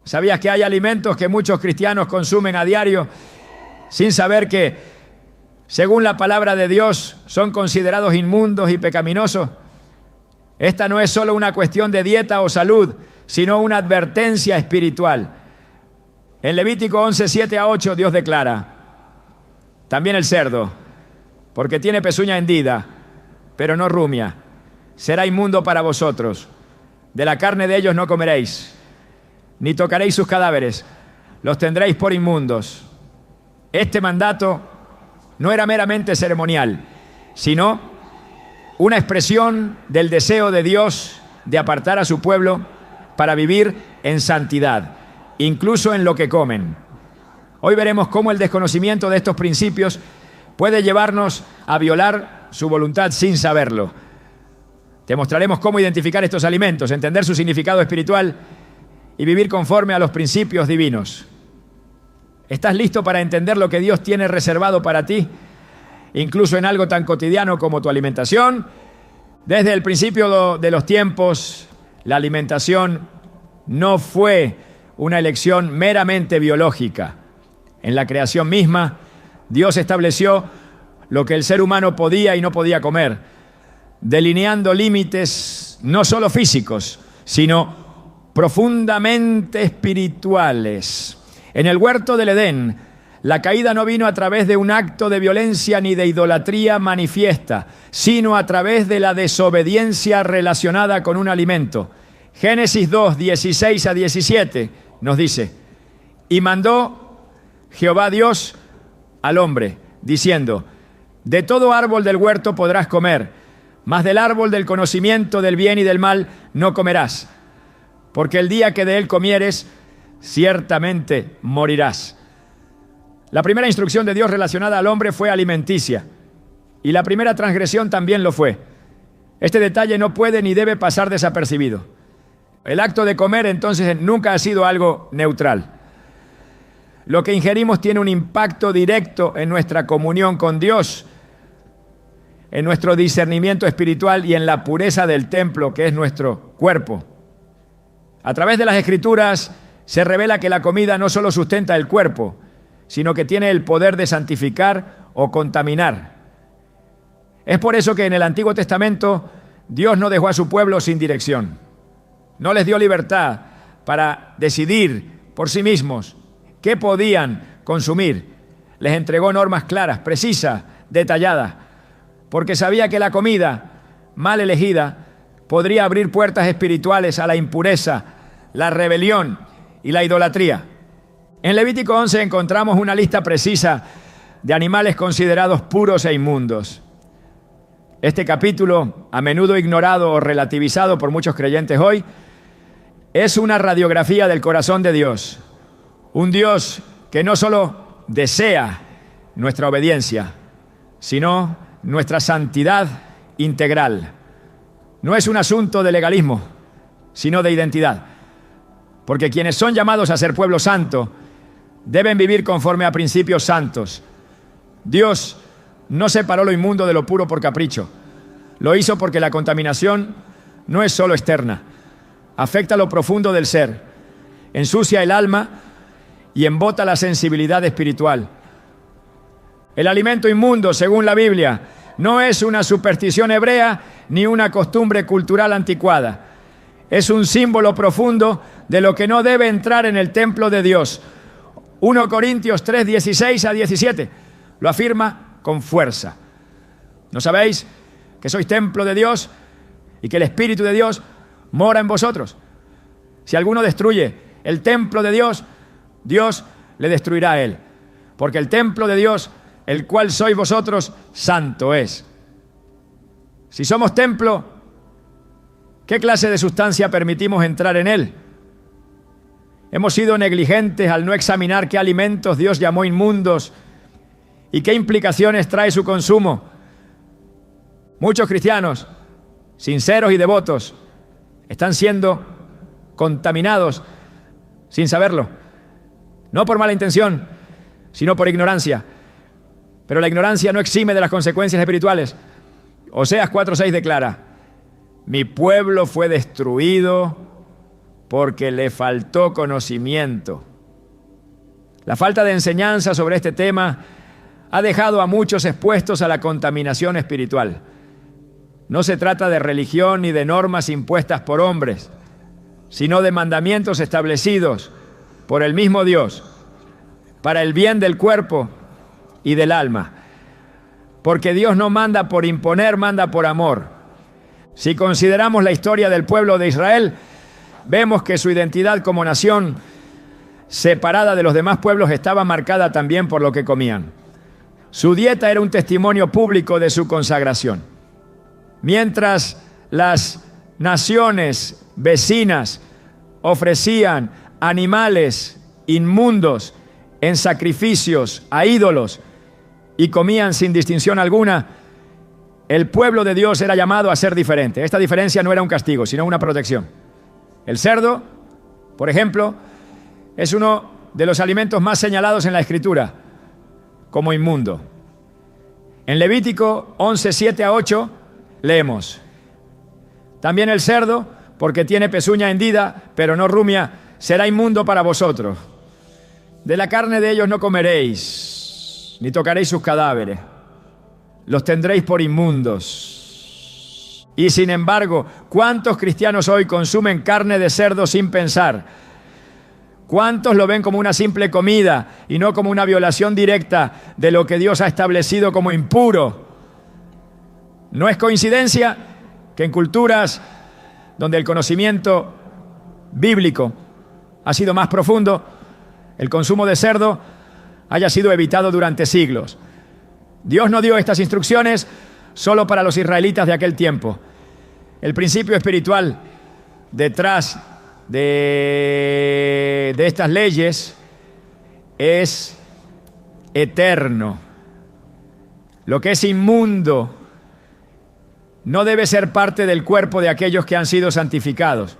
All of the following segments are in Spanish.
¿Sabías que hay alimentos que muchos cristianos consumen a diario sin saber que, según la palabra de Dios, son considerados inmundos y pecaminosos? Esta no es solo una cuestión de dieta o salud, sino una advertencia espiritual. En Levítico 11, 7-8, Dios declara: también el cerdo, porque tiene pezuña hendida, pero no rumia, será inmundo para vosotros. De la carne de ellos no comeréis, ni tocaréis sus cadáveres, los tendréis por inmundos. Este mandato no era meramente ceremonial, sino una expresión del deseo de Dios de apartar a su pueblo para vivir en santidad, incluso en lo que comen. Hoy veremos cómo el desconocimiento de estos principios puede llevarnos a violar su voluntad sin saberlo. Te mostraremos cómo identificar estos alimentos, entender su significado espiritual y vivir conforme a los principios divinos. ¿Estás listo para entender lo que Dios tiene reservado para ti, incluso en algo tan cotidiano como tu alimentación? Desde el principio de los tiempos, la alimentación no fue una elección meramente biológica. En la creación misma, Dios estableció lo que el ser humano podía y no podía comer, delineando límites no solo físicos, sino profundamente espirituales. En el huerto del Edén, la caída no vino a través de un acto de violencia ni de idolatría manifiesta, sino a través de la desobediencia relacionada con un alimento. Génesis 2, 16-17 nos dice: y mandó Jehová Dios al hombre, diciendo: de todo árbol del huerto podrás comer, mas del árbol del conocimiento del bien y del mal no comerás, porque el día que de él comieres, ciertamente morirás. La primera instrucción de Dios relacionada al hombre fue alimenticia, y la primera transgresión también lo fue. Este detalle no puede ni debe pasar desapercibido. El acto de comer entonces nunca ha sido algo neutral. Lo que ingerimos tiene un impacto directo en nuestra comunión con Dios, en nuestro discernimiento espiritual y en la pureza del templo que es nuestro cuerpo. A través de las Escrituras se revela que la comida no solo sustenta el cuerpo, sino que tiene el poder de santificar o contaminar. Es por eso que en el Antiguo Testamento Dios no dejó a su pueblo sin dirección. No les dio libertad para decidir por sí mismos qué podían consumir. Les entregó normas claras, precisas, detalladas, porque sabía que la comida mal elegida podría abrir puertas espirituales a la impureza, la rebelión y la idolatría. En Levítico 11 encontramos una lista precisa de animales considerados puros e inmundos. Este capítulo, a menudo ignorado o relativizado por muchos creyentes hoy, es una radiografía del corazón de Dios. Un Dios que no solo desea nuestra obediencia, sino nuestra santidad integral. No es un asunto de legalismo, sino de identidad. Porque quienes son llamados a ser pueblo santo deben vivir conforme a principios santos. Dios no separó lo inmundo de lo puro por capricho. Lo hizo porque la contaminación no es solo externa. Afecta lo profundo del ser, ensucia el alma y embota la sensibilidad espiritual. El alimento inmundo, según la Biblia, no es una superstición hebrea ni una costumbre cultural anticuada. Es un símbolo profundo de lo que no debe entrar en el templo de Dios. 1 Corintios 3, 16-17 lo afirma con fuerza. ¿No sabéis que sois templo de Dios y que el Espíritu de Dios mora en vosotros? Si alguno destruye el templo de Dios, Dios le destruirá a él. Porque el templo de Dios, el cual sois vosotros, santo es. Si somos templo, ¿qué clase de sustancia permitimos entrar en él? Hemos sido negligentes al no examinar qué alimentos Dios llamó inmundos y qué implicaciones trae su consumo. Muchos cristianos, sinceros y devotos, están siendo contaminados sin saberlo. No por mala intención, sino por ignorancia. Pero la ignorancia no exime de las consecuencias espirituales. Oseas 4:6 declara: mi pueblo fue destruido porque le faltó conocimiento. La falta de enseñanza sobre este tema ha dejado a muchos expuestos a la contaminación espiritual. No se trata de religión ni de normas impuestas por hombres, sino de mandamientos establecidos por el mismo Dios para el bien del cuerpo y del alma. Porque Dios no manda por imponer, manda por amor. Si consideramos la historia del pueblo de Israel, vemos que su identidad como nación separada de los demás pueblos estaba marcada también por lo que comían. Su dieta era un testimonio público de su consagración. Mientras las naciones vecinas ofrecían animales inmundos en sacrificios a ídolos y comían sin distinción alguna, el pueblo de Dios era llamado a ser diferente. Esta diferencia no era un castigo, sino una protección. El cerdo, por ejemplo, es uno de los alimentos más señalados en la Escritura como inmundo. En Levítico 11, 7 a 8 leemos: también el cerdo, porque tiene pezuña hendida, pero no rumia, será inmundo para vosotros. De la carne de ellos no comeréis, ni tocaréis sus cadáveres. Los tendréis por inmundos. Y sin embargo, ¿cuántos cristianos hoy consumen carne de cerdo sin pensar? ¿Cuántos lo ven como una simple comida y no como una violación directa de lo que Dios ha establecido como impuro? No es coincidencia que en culturas donde el conocimiento bíblico ha sido más profundo, el consumo de cerdo haya sido evitado durante siglos. Dios no dio estas instrucciones solo para los israelitas de aquel tiempo. El principio espiritual detrás de estas leyes es eterno. Lo que es inmundo no debe ser parte del cuerpo de aquellos que han sido santificados.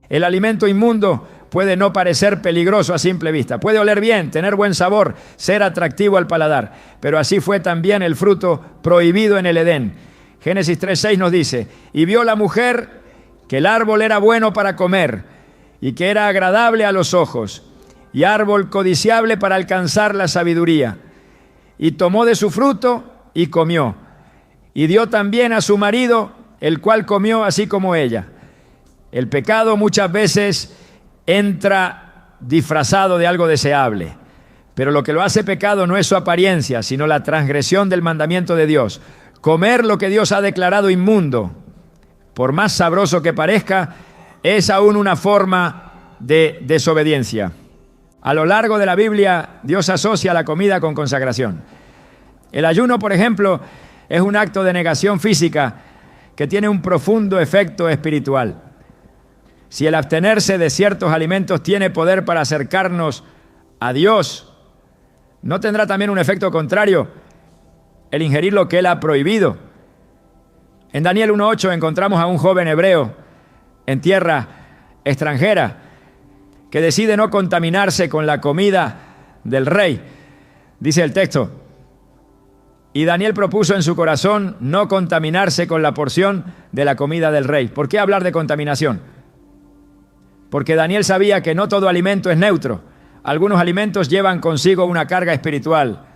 El alimento inmundo puede no parecer peligroso a simple vista, puede oler bien, tener buen sabor, ser atractivo al paladar, pero así fue también el fruto prohibido en el Edén. Génesis 3:6 nos dice: y vio la mujer que el árbol era bueno para comer y que era agradable a los ojos y árbol codiciable para alcanzar la sabiduría, y tomó de su fruto y comió, y dio también a su marido, el cual comió así como ella. El pecado muchas veces entra disfrazado de algo deseable, pero lo que lo hace pecado no es su apariencia, sino la transgresión del mandamiento de Dios. Comer lo que Dios ha declarado inmundo, por más sabroso que parezca, es aún una forma de desobediencia. A lo largo de la Biblia, Dios asocia la comida con consagración. El ayuno, por ejemplo, es un acto de negación física que tiene un profundo efecto espiritual. Si el abstenerse de ciertos alimentos tiene poder para acercarnos a Dios, ¿no tendrá también un efecto contrario el ingerir lo que Él ha prohibido? En Daniel 1:8 encontramos a un joven hebreo en tierra extranjera que decide no contaminarse con la comida del rey. Dice el texto: y Daniel propuso en su corazón no contaminarse con la porción de la comida del rey. ¿Por qué hablar de contaminación? Porque Daniel sabía que no todo alimento es neutro. Algunos alimentos llevan consigo una carga espiritual.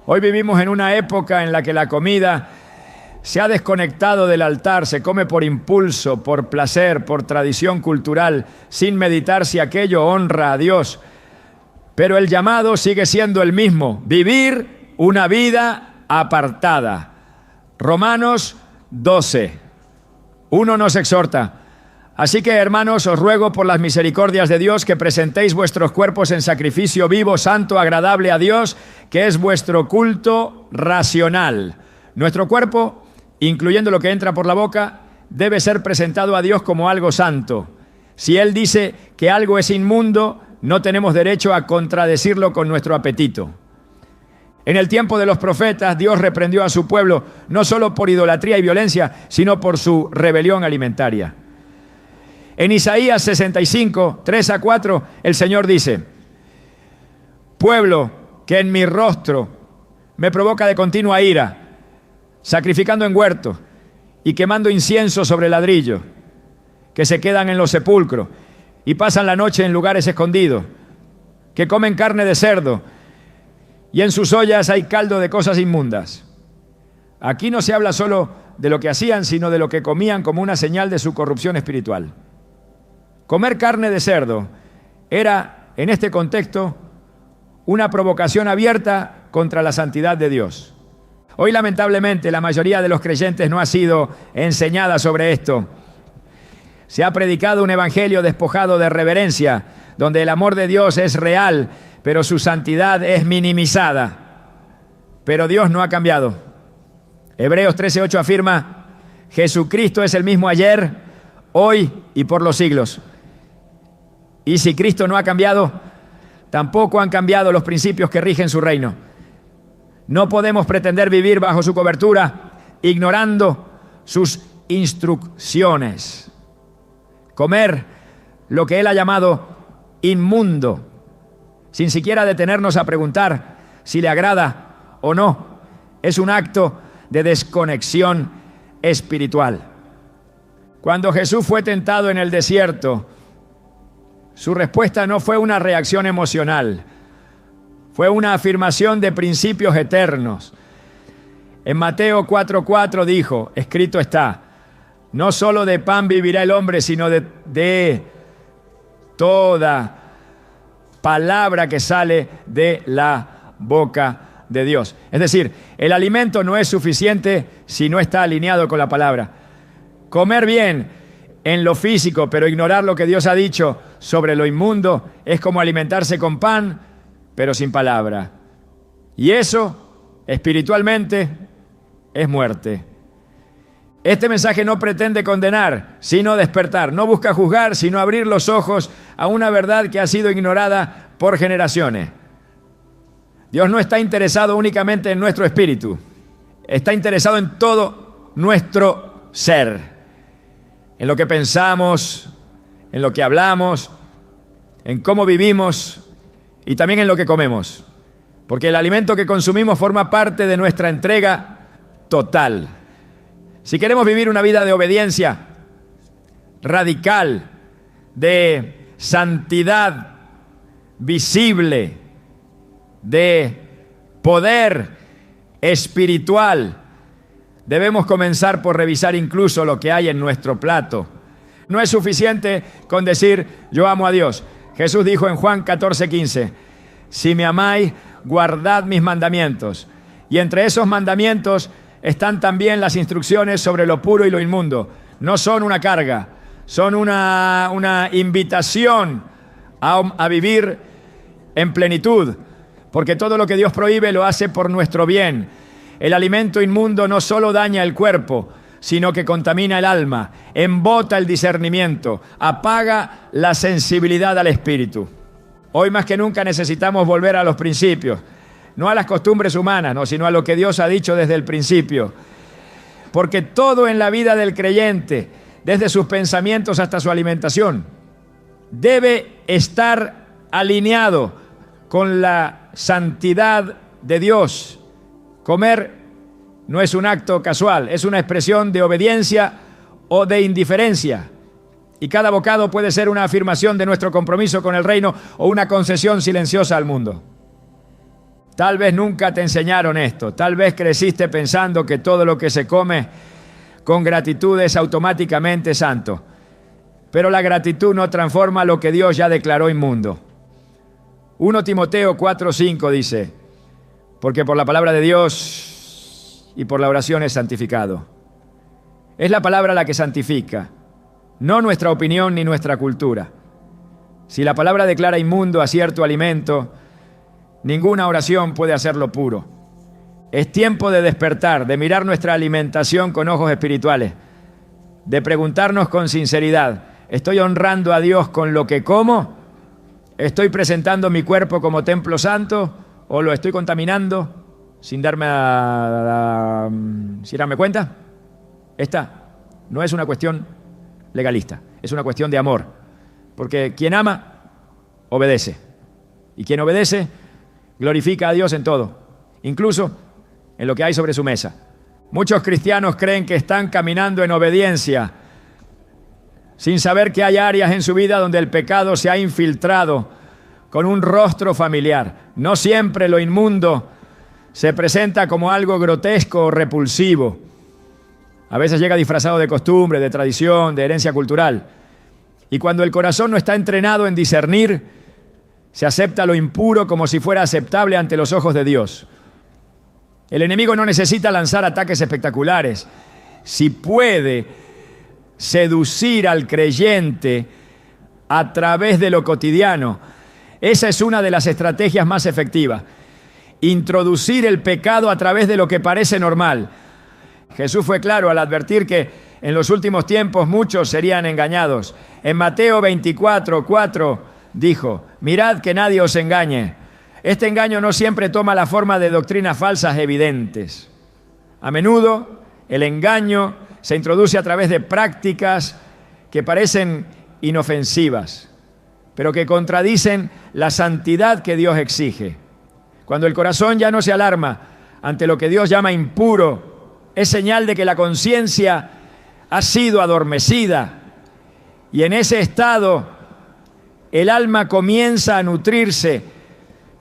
Hoy vivimos en una época en la que la comida se ha desconectado del altar, se come por impulso, por placer, por tradición cultural, sin meditar si aquello honra a Dios. Pero el llamado sigue siendo el mismo: vivir una vida apartada. Romanos 12:1 nos exhorta: así que, hermanos, os ruego por las misericordias de Dios que presentéis vuestros cuerpos en sacrificio vivo, santo, agradable a Dios, que es vuestro culto racional. Nuestro cuerpo, incluyendo lo que entra por la boca, debe ser presentado a Dios como algo santo. Si Él dice que algo es inmundo, no tenemos derecho a contradecirlo con nuestro apetito. En el tiempo de los profetas, Dios reprendió a su pueblo no solo por idolatría y violencia, sino por su rebelión alimentaria. En Isaías 65, 3 a 4, el Señor dice: pueblo que en mi rostro me provoca de continua ira, sacrificando en huertos y quemando incienso sobre ladrillo. que se quedan en los sepulcros y pasan la noche en lugares escondidos, que comen carne de cerdo y en sus ollas hay caldo de cosas inmundas. Aquí no se habla solo de lo que hacían, sino de lo que comían como una señal de su corrupción espiritual. Comer carne de cerdo era, en este contexto, una provocación abierta contra la santidad de Dios. Hoy, lamentablemente, la mayoría de los creyentes no ha sido enseñada sobre esto. Se ha predicado un evangelio despojado de reverencia, donde el amor de Dios es real, pero su santidad es minimizada. Pero Dios no ha cambiado. Hebreos 13:8 afirma: Jesucristo es el mismo ayer, hoy y por los siglos. Y si Cristo no ha cambiado, tampoco han cambiado los principios que rigen su reino. No podemos pretender vivir bajo su cobertura, ignorando sus instrucciones. Comer lo que Él ha llamado inmundo, sin siquiera detenernos a preguntar si le agrada o no, es un acto de desconexión espiritual. Cuando Jesús fue tentado en el desierto, su respuesta no fue una reacción emocional, fue una afirmación de principios eternos. En Mateo 4:4 dijo: escrito está, no solo de pan vivirá el hombre, sino de toda palabra que sale de la boca de Dios. Es decir, el alimento no es suficiente si no está alineado con la palabra. Comer bien en lo físico, pero ignorar lo que Dios ha dicho sobre lo inmundo, es como alimentarse con pan, pero sin palabra. Y eso, espiritualmente, es muerte. Este mensaje no pretende condenar, sino despertar. No busca juzgar, sino abrir los ojos a una verdad que ha sido ignorada por generaciones. Dios no está interesado únicamente en nuestro espíritu. Está interesado en todo nuestro ser. En lo que pensamos, en lo que hablamos, en cómo vivimos y también en lo que comemos. Porque el alimento que consumimos forma parte de nuestra entrega total. Si queremos vivir una vida de obediencia radical, de santidad visible, de poder espiritual, debemos comenzar por revisar incluso lo que hay en nuestro plato. No es suficiente con decir yo amo a Dios. Jesús dijo en Juan 14:15, si me amáis, guardad mis mandamientos. Y entre esos mandamientos están también las instrucciones sobre lo puro y lo inmundo. No son una carga, son una invitación a vivir en plenitud, porque todo lo que Dios prohíbe lo hace por nuestro bien. El alimento inmundo no solo daña el cuerpo, sino que contamina el alma, embota el discernimiento, apaga la sensibilidad al espíritu. Hoy más que nunca necesitamos volver a los principios, no a las costumbres humanas, no, sino a lo que Dios ha dicho desde el principio. Porque todo en la vida del creyente, desde sus pensamientos hasta su alimentación, debe estar alineado con la santidad de Dios. Comer no es un acto casual, es una expresión de obediencia o de indiferencia. Y cada bocado puede ser una afirmación de nuestro compromiso con el reino o una concesión silenciosa al mundo. Tal vez nunca te enseñaron esto, tal vez creciste pensando que todo lo que se come con gratitud es automáticamente santo. Pero la gratitud no transforma lo que Dios ya declaró inmundo. 1 Timoteo 4:5 dice, porque por la palabra de Dios y por la oración es santificado. Es la palabra la que santifica, no nuestra opinión ni nuestra cultura. Si la palabra declara inmundo a cierto alimento, ninguna oración puede hacerlo puro. Es tiempo de despertar, de mirar nuestra alimentación con ojos espirituales, de preguntarnos con sinceridad, ¿estoy honrando a Dios con lo que como? ¿Estoy presentando mi cuerpo como templo santo o lo estoy contaminando sin darme cuenta? Esta no es una cuestión legalista, es una cuestión de amor, porque quien ama, obedece, y quien obedece, glorifica a Dios en todo, incluso en lo que hay sobre su mesa. Muchos cristianos creen que están caminando en obediencia sin saber que hay áreas en su vida donde el pecado se ha infiltrado con un rostro familiar. No siempre lo inmundo se presenta como algo grotesco o repulsivo. A veces llega disfrazado de costumbre, de tradición, de herencia cultural. Y cuando el corazón no está entrenado en discernir, se acepta lo impuro como si fuera aceptable ante los ojos de Dios. El enemigo no necesita lanzar ataques espectaculares. Si puede seducir al creyente a través de lo cotidiano, esa es una de las estrategias más efectivas. Introducir el pecado a través de lo que parece normal. Jesús fue claro al advertir que en los últimos tiempos muchos serían engañados. En Mateo 24:4 dijo: mirad que nadie os engañe. Este engaño no siempre toma la forma de doctrinas falsas evidentes. A menudo el engaño se introduce a través de prácticas que parecen inofensivas, pero que contradicen la santidad que Dios exige. Cuando el corazón ya no se alarma ante lo que Dios llama impuro, es señal de que la conciencia ha sido adormecida, y en ese estado el alma comienza a nutrirse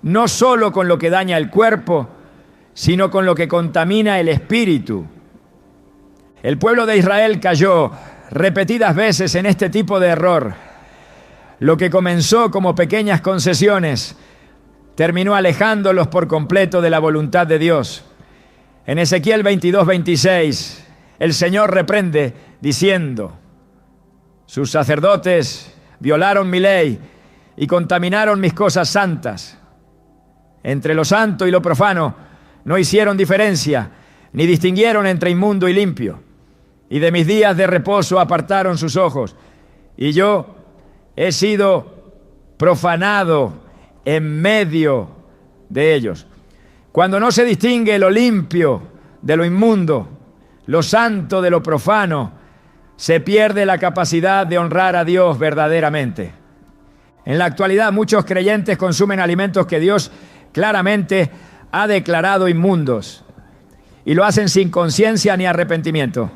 no solo con lo que daña el cuerpo, sino con lo que contamina el espíritu. El pueblo de Israel cayó repetidas veces en este tipo de error. Lo que comenzó como pequeñas concesiones terminó alejándolos por completo de la voluntad de Dios. En Ezequiel 22:26, el Señor reprende diciendo: sus sacerdotes violaron mi ley y contaminaron mis cosas santas. Entre lo santo y lo profano no hicieron diferencia, ni distinguieron entre inmundo y limpio. Y de mis días de reposo apartaron sus ojos, y yo he sido profanado en medio de ellos. Cuando no se distingue lo limpio de lo inmundo, lo santo de lo profano, se pierde la capacidad de honrar a Dios verdaderamente. En la actualidad, muchos creyentes consumen alimentos que Dios claramente ha declarado inmundos, y lo hacen sin conciencia ni arrepentimiento.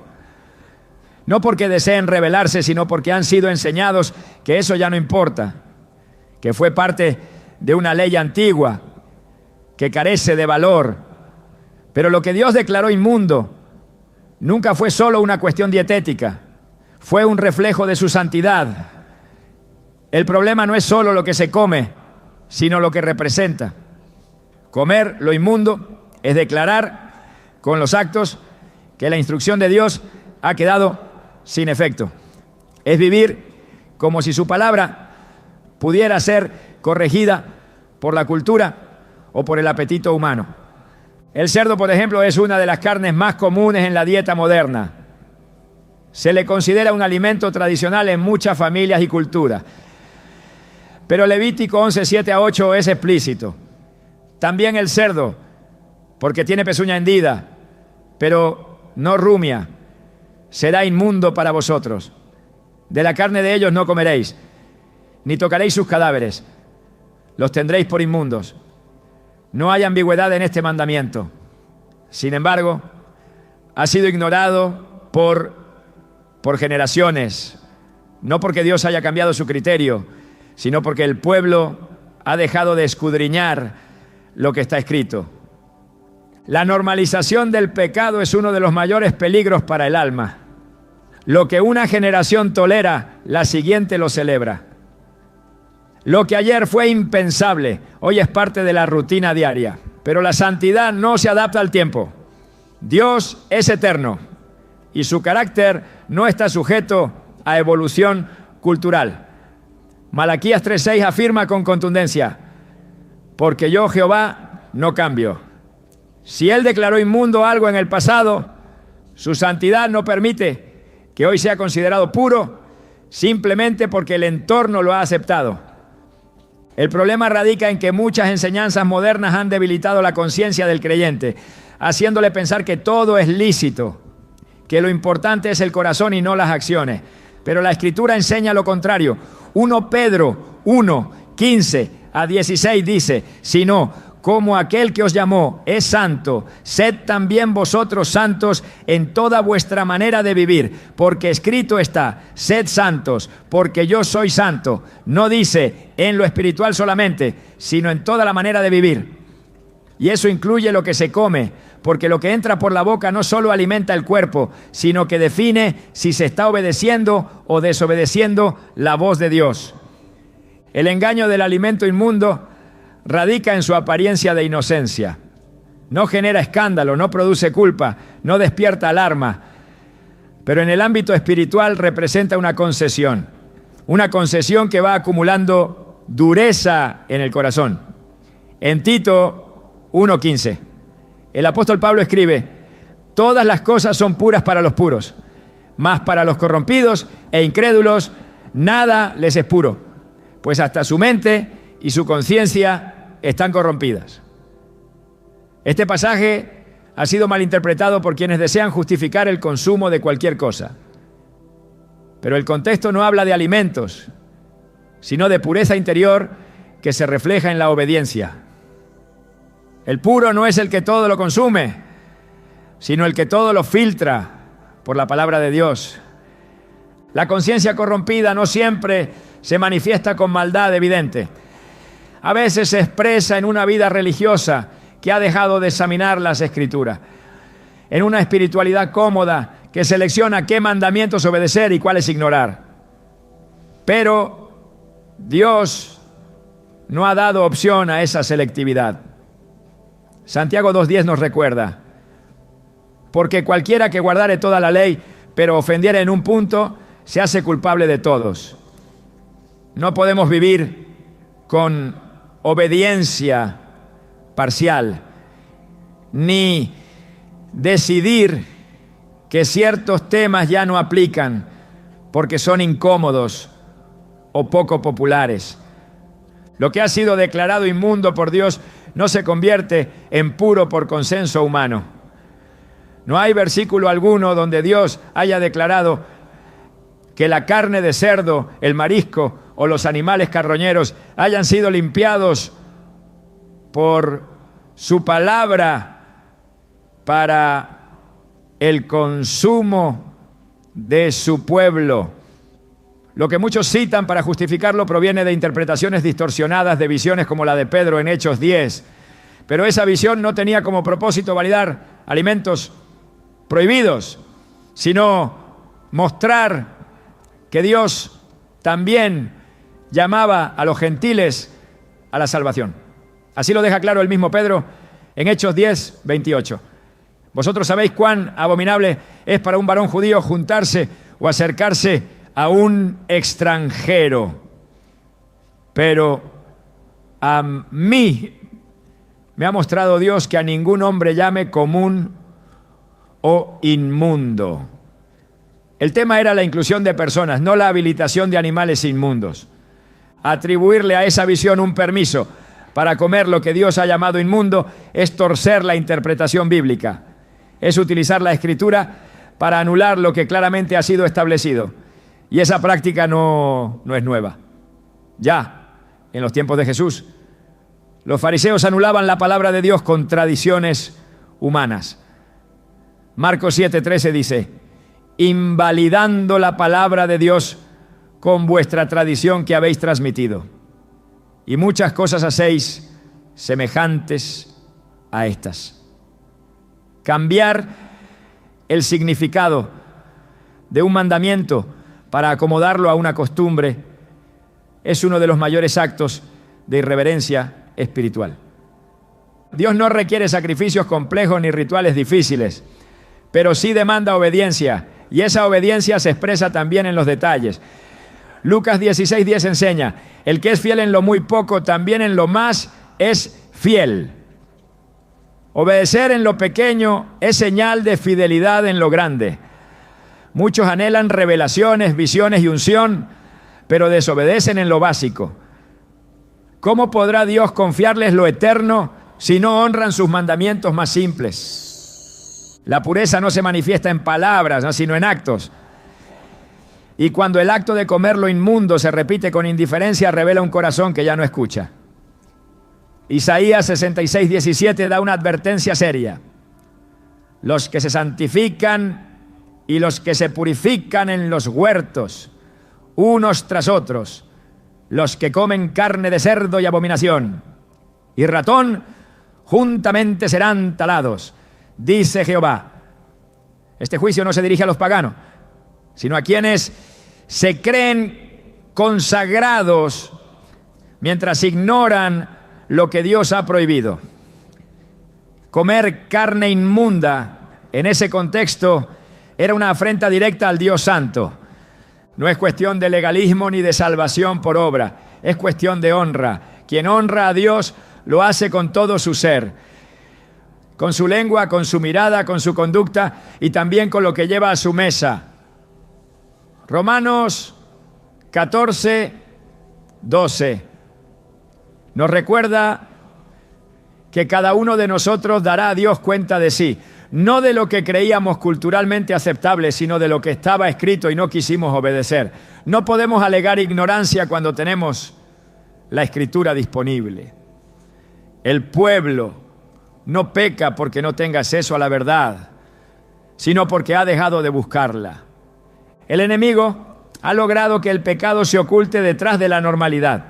No porque deseen rebelarse, sino porque han sido enseñados que eso ya no importa, que fue parte de una ley antigua que carece de valor. Pero lo que Dios declaró inmundo nunca fue solo una cuestión dietética, fue un reflejo de su santidad. El problema no es solo lo que se come, sino lo que representa. Comer lo inmundo es declarar con los actos que la instrucción de Dios ha quedado sin efecto. Es vivir como si su palabra pudiera ser corregida por la cultura o por el apetito humano. El cerdo, por ejemplo, es una de las carnes más comunes en la dieta moderna. Se le considera un alimento tradicional en muchas familias y culturas. Pero Levítico 11:7-8 es explícito. También el cerdo, porque tiene pezuña hendida, pero no rumia, será inmundo para vosotros. De la carne de ellos no comeréis, ni tocaréis sus cadáveres, los tendréis por inmundos. No hay ambigüedad en este mandamiento. Sin embargo, ha sido ignorado por generaciones, no porque Dios haya cambiado su criterio, sino porque el pueblo ha dejado de escudriñar lo que está escrito. La normalización del pecado es uno de los mayores peligros para el alma. Lo que una generación tolera, la siguiente lo celebra. Lo que ayer fue impensable, hoy es parte de la rutina diaria. Pero la santidad no se adapta al tiempo. Dios es eterno y su carácter no está sujeto a evolución cultural. Malaquías 3:6 afirma con contundencia: porque yo, Jehová, no cambio. Si Él declaró inmundo algo en el pasado, su santidad no permite que hoy sea considerado puro simplemente porque el entorno lo ha aceptado. El problema radica en que muchas enseñanzas modernas han debilitado la conciencia del creyente, haciéndole pensar que todo es lícito, que lo importante es el corazón y no las acciones. Pero la Escritura enseña lo contrario. 1 Pedro 1:15-16 dice: sino como aquel que os llamó es santo, sed también vosotros santos en toda vuestra manera de vivir, porque escrito está, sed santos, porque yo soy santo. No dice en lo espiritual solamente, sino en toda la manera de vivir. Y eso incluye lo que se come, porque lo que entra por la boca no solo alimenta el cuerpo, sino que define si se está obedeciendo o desobedeciendo la voz de Dios. El engaño del alimento inmundo radica en su apariencia de inocencia. No genera escándalo, no produce culpa, no despierta alarma. Pero en el ámbito espiritual representa una concesión que va acumulando dureza en el corazón. En Tito 1:15, el apóstol Pablo escribe: todas las cosas son puras para los puros, mas para los corrompidos e incrédulos nada les es puro, pues hasta su mente y su conciencia están corrompidas. Este pasaje ha sido malinterpretado por quienes desean justificar el consumo de cualquier cosa. Pero el contexto no habla de alimentos, sino de pureza interior que se refleja en la obediencia. El puro no es el que todo lo consume, sino el que todo lo filtra por la palabra de Dios. La conciencia corrompida no siempre se manifiesta con maldad evidente. A veces se expresa en una vida religiosa que ha dejado de examinar las Escrituras, en una espiritualidad cómoda que selecciona qué mandamientos obedecer y cuáles ignorar. Pero Dios no ha dado opción a esa selectividad. Santiago 2:10 nos recuerda: porque cualquiera que guardare toda la ley, pero ofendiere en un punto, se hace culpable de todos. No podemos vivir con obediencia parcial, ni decidir que ciertos temas ya no aplican porque son incómodos o poco populares. Lo que ha sido declarado inmundo por Dios no se convierte en puro por consenso humano. No hay versículo alguno donde Dios haya declarado que la carne de cerdo, el marisco o los animales carroñeros hayan sido limpiados por su palabra para el consumo de su pueblo. Lo que muchos citan para justificarlo proviene de interpretaciones distorsionadas de visiones como la de Pedro en Hechos 10. Pero esa visión no tenía como propósito validar alimentos prohibidos, sino mostrar que Dios también llamaba a los gentiles a la salvación. Así lo deja claro el mismo Pedro en Hechos 10:28. Vosotros sabéis cuán abominable es para un varón judío juntarse o acercarse a un extranjero. Pero a mí me ha mostrado Dios que a ningún hombre llame común o inmundo. El tema era la inclusión de personas, no la habilitación de animales inmundos. Atribuirle a esa visión un permiso para comer lo que Dios ha llamado inmundo es torcer la interpretación bíblica. Es utilizar la Escritura para anular lo que claramente ha sido establecido. Y esa práctica no es nueva. Ya, en los tiempos de Jesús, los fariseos anulaban la palabra de Dios con tradiciones humanas. Marcos 7:13 dice: invalidando la palabra de Dios con vuestra tradición que habéis transmitido. Y muchas cosas hacéis semejantes a estas. Cambiar el significado de un mandamiento para acomodarlo a una costumbre es uno de los mayores actos de irreverencia espiritual. Dios no requiere sacrificios complejos ni rituales difíciles, pero sí demanda obediencia, y esa obediencia se expresa también en los detalles. Lucas 16:10 enseña: el que es fiel en lo muy poco, también en lo más es fiel. Obedecer en lo pequeño es señal de fidelidad en lo grande. Muchos anhelan revelaciones, visiones y unción, pero desobedecen en lo básico. ¿Cómo podrá Dios confiarles lo eterno si no honran sus mandamientos más simples? La pureza no se manifiesta en palabras, sino en actos. Y cuando el acto de comer lo inmundo se repite con indiferencia, revela un corazón que ya no escucha. Isaías 66:17 da una advertencia seria. Los que se santifican y los que se purifican en los huertos, unos tras otros, los que comen carne de cerdo y abominación y ratón, juntamente serán talados, dice Jehová. Este juicio no se dirige a los paganos, sino a quienes se creen consagrados mientras ignoran lo que Dios ha prohibido. Comer carne inmunda en ese contexto era una afrenta directa al Dios Santo. No es cuestión de legalismo ni de salvación por obra, es cuestión de honra. Quien honra a Dios lo hace con todo su ser, con su lengua, con su mirada, con su conducta y también con lo que lleva a su mesa. Romanos 14:12 nos recuerda que cada uno de nosotros dará a Dios cuenta de sí, no de lo que creíamos culturalmente aceptable, sino de lo que estaba escrito y no quisimos obedecer. No podemos alegar ignorancia cuando tenemos la Escritura disponible. El pueblo no peca porque no tenga acceso a la verdad, sino porque ha dejado de buscarla. El enemigo ha logrado que el pecado se oculte detrás de la normalidad.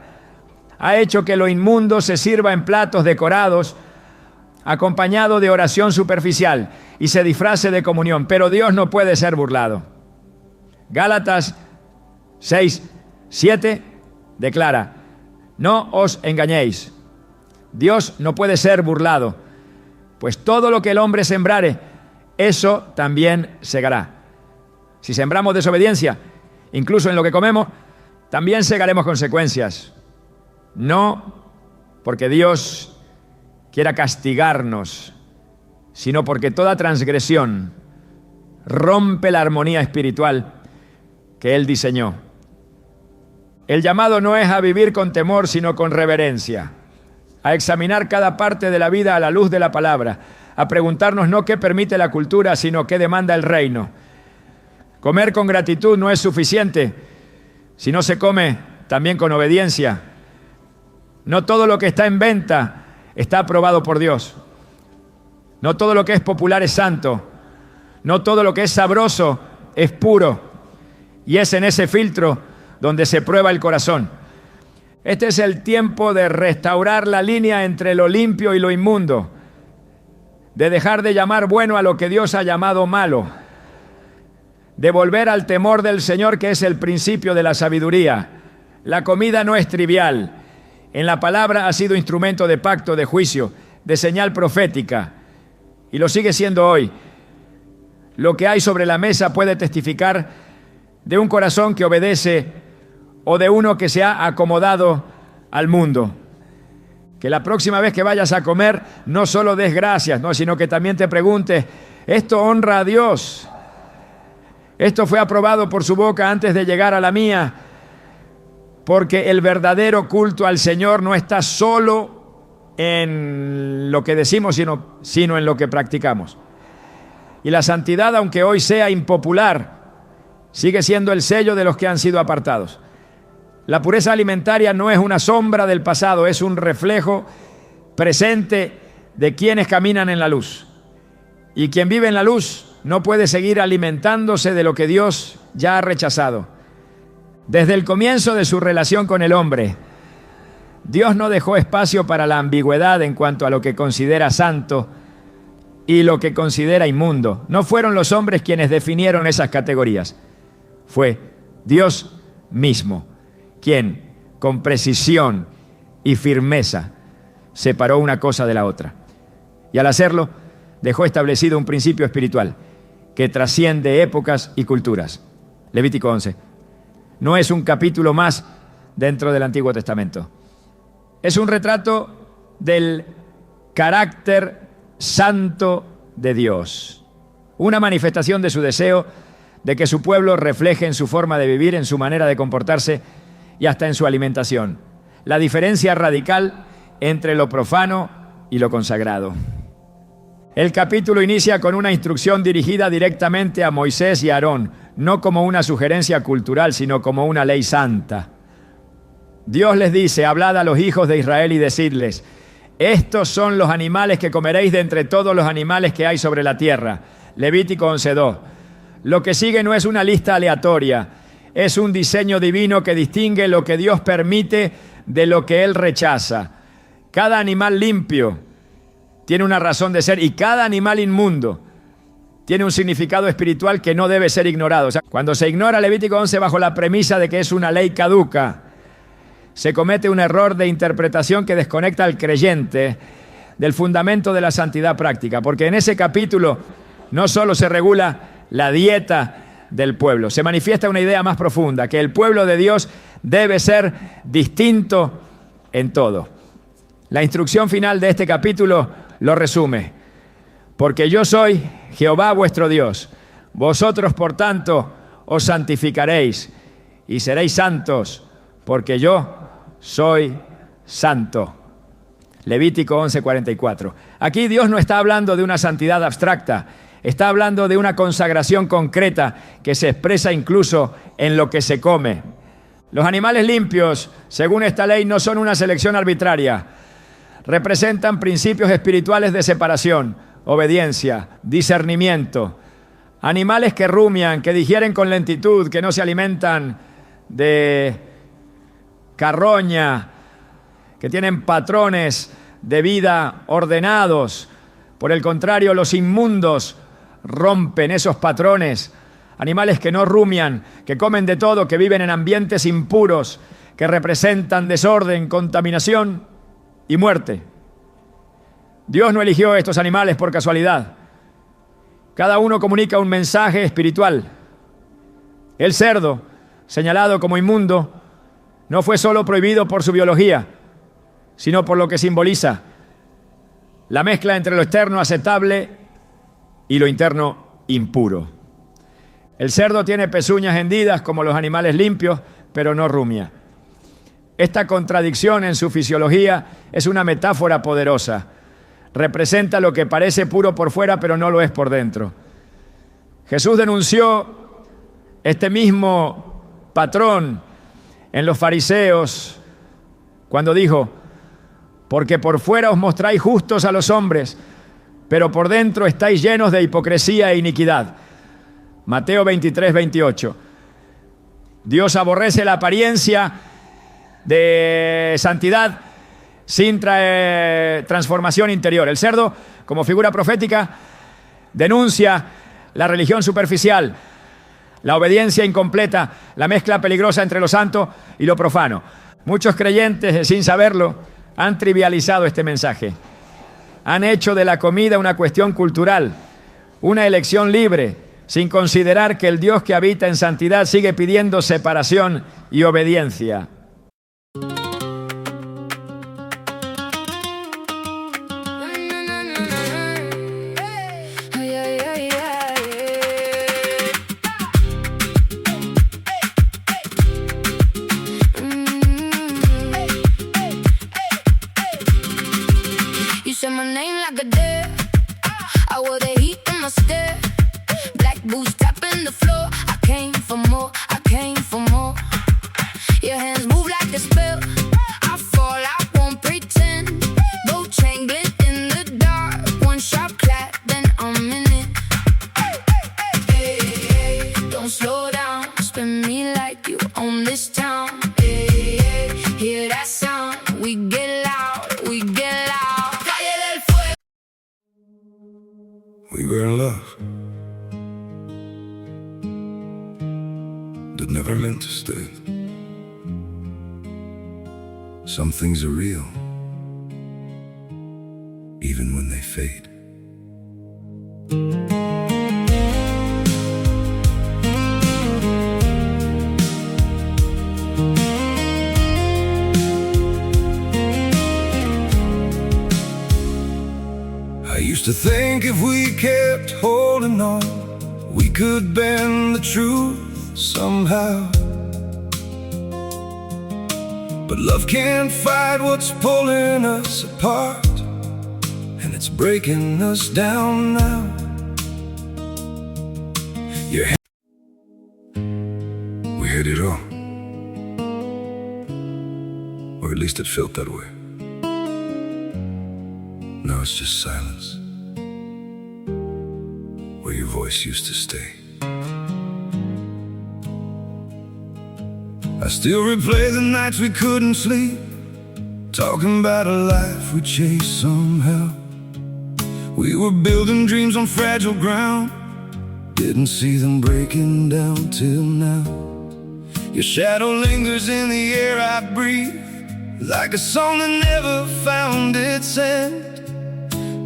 Ha hecho que lo inmundo se sirva en platos decorados, acompañado de oración superficial y se disfrace de comunión, pero Dios no puede ser burlado. Gálatas 6:7 declara: no os engañéis, Dios no puede ser burlado, pues todo lo que el hombre sembrare, eso también segará. Si sembramos desobediencia, incluso en lo que comemos, también segaremos consecuencias. No porque Dios quiera castigarnos, sino porque toda transgresión rompe la armonía espiritual que Él diseñó. El llamado no es a vivir con temor, sino con reverencia, a examinar cada parte de la vida a la luz de la palabra, a preguntarnos no qué permite la cultura, sino qué demanda el reino. Comer con gratitud no es suficiente si no se come también con obediencia. No todo lo que está en venta está aprobado por Dios. No todo lo que es popular es santo. No todo lo que es sabroso es puro. Y es en ese filtro donde se prueba el corazón. Este es el tiempo de restaurar la línea entre lo limpio y lo inmundo, de dejar de llamar bueno a lo que Dios ha llamado malo, de volver al temor del Señor, que es el principio de la sabiduría. La comida no es trivial. En la palabra ha sido instrumento de pacto, de juicio, de señal profética, y lo sigue siendo hoy. Lo que hay sobre la mesa puede testificar de un corazón que obedece o de uno que se ha acomodado al mundo. Que la próxima vez que vayas a comer no solo des gracias, no, sino que también te preguntes: ¿esto honra a Dios? ¿Esto fue aprobado por su boca antes de llegar a la mía? Porque el verdadero culto al Señor no está solo en lo que decimos, sino en lo que practicamos. Y la santidad, aunque hoy sea impopular, sigue siendo el sello de los que han sido apartados. La pureza alimentaria no es una sombra del pasado, es un reflejo presente de quienes caminan en la luz. Y quien vive en la luz no puede seguir alimentándose de lo que Dios ya ha rechazado. Desde el comienzo de su relación con el hombre, Dios no dejó espacio para la ambigüedad en cuanto a lo que considera santo y lo que considera inmundo. No fueron los hombres quienes definieron esas categorías. Fue Dios mismo quien, con precisión y firmeza, separó una cosa de la otra. Y al hacerlo, dejó establecido un principio espiritual que trasciende épocas y culturas. Levítico 11. No es un capítulo más dentro del Antiguo Testamento. Es un retrato del carácter santo de Dios. Una manifestación de su deseo de que su pueblo refleje en su forma de vivir, en su manera de comportarse y hasta en su alimentación. La diferencia radical entre lo profano y lo consagrado. El capítulo inicia con una instrucción dirigida directamente a Moisés y a Aarón, no como una sugerencia cultural, sino como una ley santa. Dios les dice: hablad a los hijos de Israel y decidles: Estos son los animales que comeréis de entre todos los animales que hay sobre la tierra. Levítico 11:2. Lo que sigue no es una lista aleatoria, es un diseño divino que distingue lo que Dios permite de lo que Él rechaza. Cada animal limpio tiene una razón de ser y cada animal inmundo tiene un significado espiritual que no debe ser ignorado. O sea, cuando se ignora Levítico 11 bajo la premisa de que es una ley caduca, se comete un error de interpretación que desconecta al creyente del fundamento de la santidad práctica, porque en ese capítulo no solo se regula la dieta del pueblo, se manifiesta una idea más profunda, que el pueblo de Dios debe ser distinto en todo. La instrucción final de este capítulo lo resume: porque yo soy Jehová vuestro Dios, vosotros por tanto os santificaréis y seréis santos, porque yo soy santo. Levítico 11:44. Aquí Dios no está hablando de una santidad abstracta, está hablando de una consagración concreta que se expresa incluso en lo que se come. Los animales limpios, según esta ley, no son una selección arbitraria. Representan principios espirituales de separación, obediencia, discernimiento. Animales que rumian, que digieren con lentitud, que no se alimentan de carroña, que tienen patrones de vida ordenados. Por el contrario, los inmundos rompen esos patrones. Animales que no rumian, que comen de todo, que viven en ambientes impuros, que representan desorden, contaminación y muerte. Dios no eligió estos animales por casualidad. Cada uno comunica un mensaje espiritual. El cerdo, señalado como inmundo, no fue solo prohibido por su biología, sino por lo que simboliza: la mezcla entre lo externo aceptable y lo interno impuro. El cerdo tiene pezuñas hendidas como los animales limpios, pero no rumia. Esta contradicción en su fisiología es una metáfora poderosa. Representa lo que parece puro por fuera, pero no lo es por dentro. Jesús denunció este mismo patrón en los fariseos cuando dijo: porque por fuera os mostráis justos a los hombres, pero por dentro estáis llenos de hipocresía e iniquidad. Mateo 23:28. Dios aborrece la apariencia de santidad sin transformación interior. El cerdo, como figura profética, denuncia la religión superficial, la obediencia incompleta, la mezcla peligrosa entre lo santo y lo profano. Muchos creyentes, sin saberlo, han trivializado este mensaje. Han hecho de la comida una cuestión cultural, una elección libre, sin considerar que el Dios que habita en santidad sigue pidiendo separación y obediencia. We were in love that never meant to stay. Some things are real, even when they fade. I used to think if we kept holding on, we could bend the truth somehow. But love can't fight what's pulling us apart, and it's breaking us down now. Yeah, we had it all, or at least it felt that way. Now it's just silence, where your voice used to stay. I still replay the nights we couldn't sleep, talking about a life we chased somehow. We were building dreams on fragile ground, didn't see them breaking down till now. Your shadow lingers in the air I breathe, like a song that never found its end.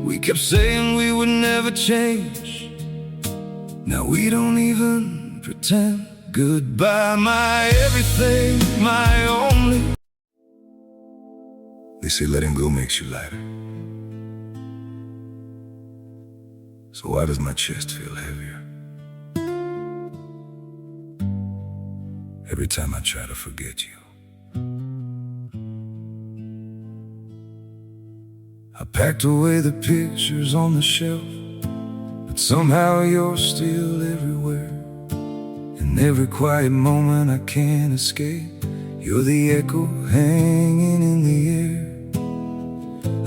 We kept saying we would never change, now we don't even pretend. Goodbye, my everything, my only. They say letting go makes you lighter. So why does my chest feel heavier every time I try to forget you? I packed away the pictures on the shelf, but somehow you're still everywhere. In every quiet moment I can't escape, you're the echo hanging in the air.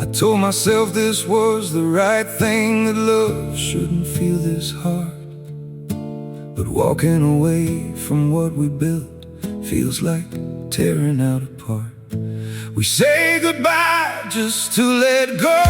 I told myself this was the right thing, that love shouldn't feel this hard. But walking away from what we built feels like tearing out apart. We say goodbye just to let go.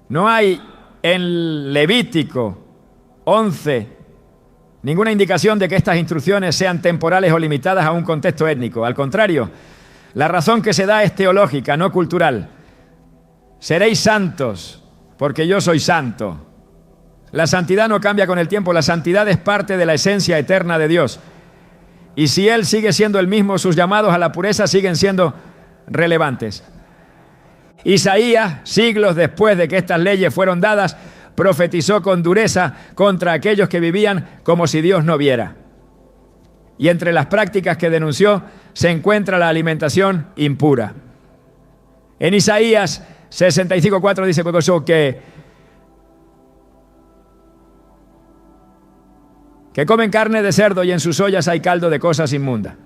No hay en Levítico 11 ninguna indicación de que estas instrucciones sean temporales o limitadas a un contexto étnico. Al contrario, la razón que se da es teológica, no cultural. Seréis santos, porque yo soy santo. La santidad no cambia con el tiempo, la santidad es parte de la esencia eterna de Dios. Y si Él sigue siendo el mismo, sus llamados a la pureza siguen siendo relevantes. Isaías, siglos después de que estas leyes fueron dadas, profetizó con dureza contra aquellos que vivían como si Dios no viera. Y entre las prácticas que denunció se encuentra la alimentación impura. En Isaías 65:4 dice que comen carne de cerdo y en sus ollas hay caldo de cosas inmundas.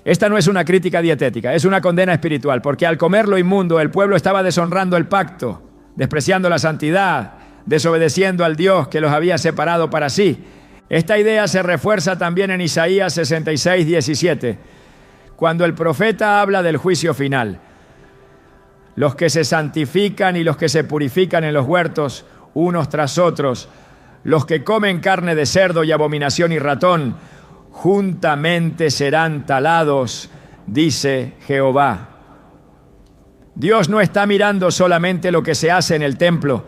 Esta no es una crítica dietética, es una condena espiritual, porque al comer lo inmundo el pueblo estaba deshonrando el pacto, despreciando la santidad, desobedeciendo al Dios que los había separado para sí. Esta idea se refuerza también en Isaías 66:17, cuando el profeta habla del juicio final. Los que se santifican y los que se purifican en los huertos, unos tras otros, los que comen carne de cerdo y abominación y ratón, juntamente serán talados, dice Jehová. Dios no está mirando solamente lo que se hace en el templo,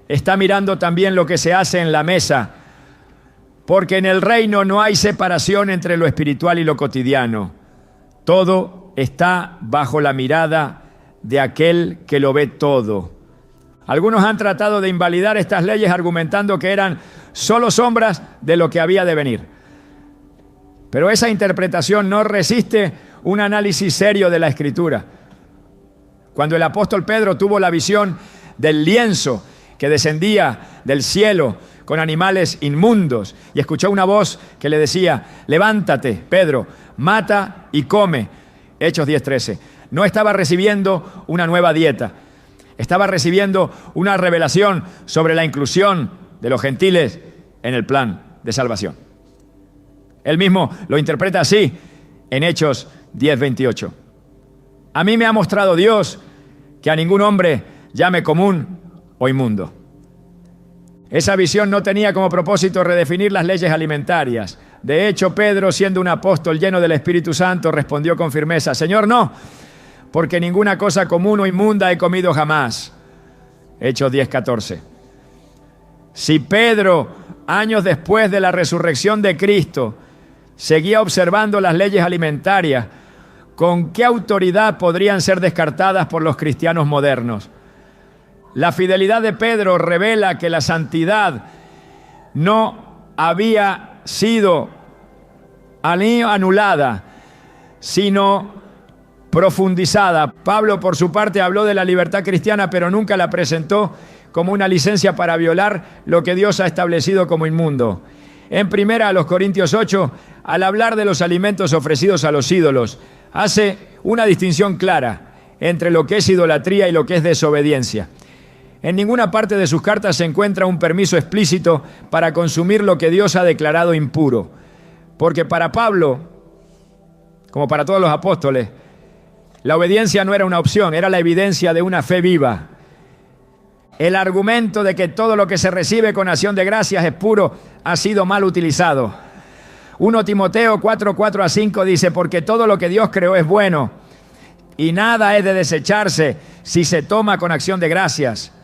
está mirando también lo que se hace en la mesa, porque en el reino no hay separación entre lo espiritual y lo cotidiano. Todo está bajo la mirada de aquel que lo ve todo. Algunos han tratado de invalidar estas leyes argumentando que eran solo sombras de lo que había de venir. Pero esa interpretación no resiste un análisis serio de la Escritura. Cuando el apóstol Pedro tuvo la visión del lienzo que descendía del cielo con animales inmundos y escuchó una voz que le decía: levántate, Pedro, mata y come. Hechos 10:13. No estaba recibiendo una nueva dieta, estaba recibiendo una revelación sobre la inclusión de los gentiles en el plan de salvación. Él mismo lo interpreta así en Hechos 10:28. A mí me ha mostrado Dios que a ningún hombre llame común o inmundo. Esa visión no tenía como propósito redefinir las leyes alimentarias. De hecho, Pedro, siendo un apóstol lleno del Espíritu Santo, respondió con firmeza: Señor, no, porque ninguna cosa común o inmunda he comido jamás. Hechos 10:14. Si Pedro, años después de la resurrección de Cristo, seguía observando las leyes alimentarias, ¿con qué autoridad podrían ser descartadas por los cristianos modernos? La fidelidad de Pedro revela que la santidad no había sido anulada, sino profundizada. Pablo, por su parte, habló de la libertad cristiana, pero nunca la presentó como una licencia para violar lo que Dios ha establecido como inmundo. En 1 Corintios 8, al hablar de los alimentos ofrecidos a los ídolos, hace una distinción clara entre lo que es idolatría y lo que es desobediencia. En ninguna parte de sus cartas se encuentra un permiso explícito para consumir lo que Dios ha declarado impuro. Porque para Pablo, como para todos los apóstoles, la obediencia no era una opción, era la evidencia de una fe viva. El argumento de que todo lo que se recibe con acción de gracias es puro ha sido mal utilizado. 1 Timoteo 4:4-5 dice: porque todo lo que Dios creó es bueno y nada es de desecharse si se toma con acción de gracias.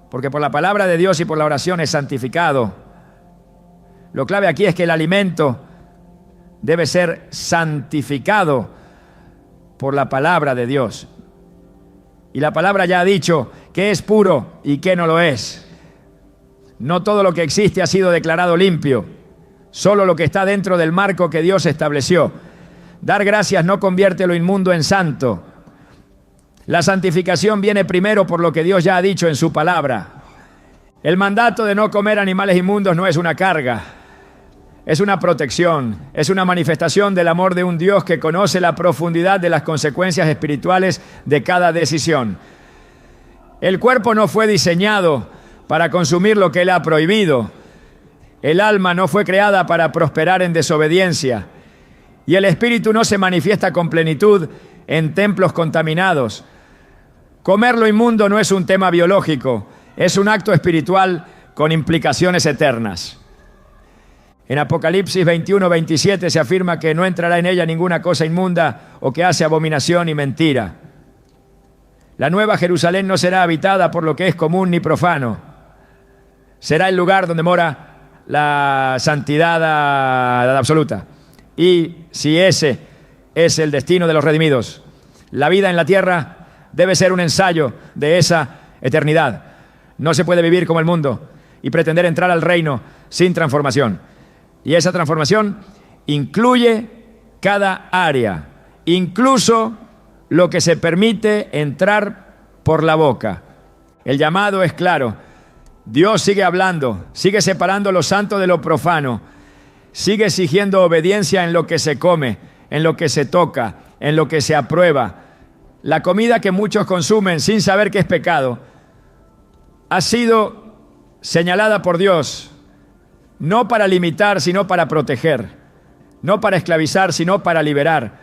Porque por la palabra de Dios y por la oración es santificado. Lo clave aquí es que el alimento debe ser santificado por la palabra de Dios. Y la palabra ya ha dicho qué es puro y qué no lo es. No todo lo que existe ha sido declarado limpio, solo lo que está dentro del marco que Dios estableció. Dar gracias no convierte lo inmundo en santo. La santificación viene primero por lo que Dios ya ha dicho en su palabra. El mandato de no comer animales inmundos no es una carga, es una protección, es una manifestación del amor de un Dios que conoce la profundidad de las consecuencias espirituales de cada decisión. El cuerpo no fue diseñado para consumir lo que Él ha prohibido. El alma no fue creada para prosperar en desobediencia. Y el espíritu no se manifiesta con plenitud en templos contaminados. Comer lo inmundo no es un tema biológico, es un acto espiritual con implicaciones eternas. En Apocalipsis 21:27 se afirma que no entrará en ella ninguna cosa inmunda o que hace abominación y mentira. La nueva Jerusalén no será habitada por lo que es común ni profano. Será el lugar donde mora la santidad absoluta. Y si ese es el destino de los redimidos, la vida en la tierra debe ser un ensayo de esa eternidad. No se puede vivir como el mundo y pretender entrar al reino sin transformación. Y esa transformación incluye cada área, incluso lo que se permite entrar por la boca. El llamado es claro. Dios sigue hablando, sigue separando lo santo de lo profano, sigue exigiendo obediencia en lo que se come, en lo que se toca, en lo que se aprueba. La comida que muchos consumen sin saber que es pecado ha sido señalada por Dios, no para limitar, sino para proteger, no para esclavizar, sino para liberar.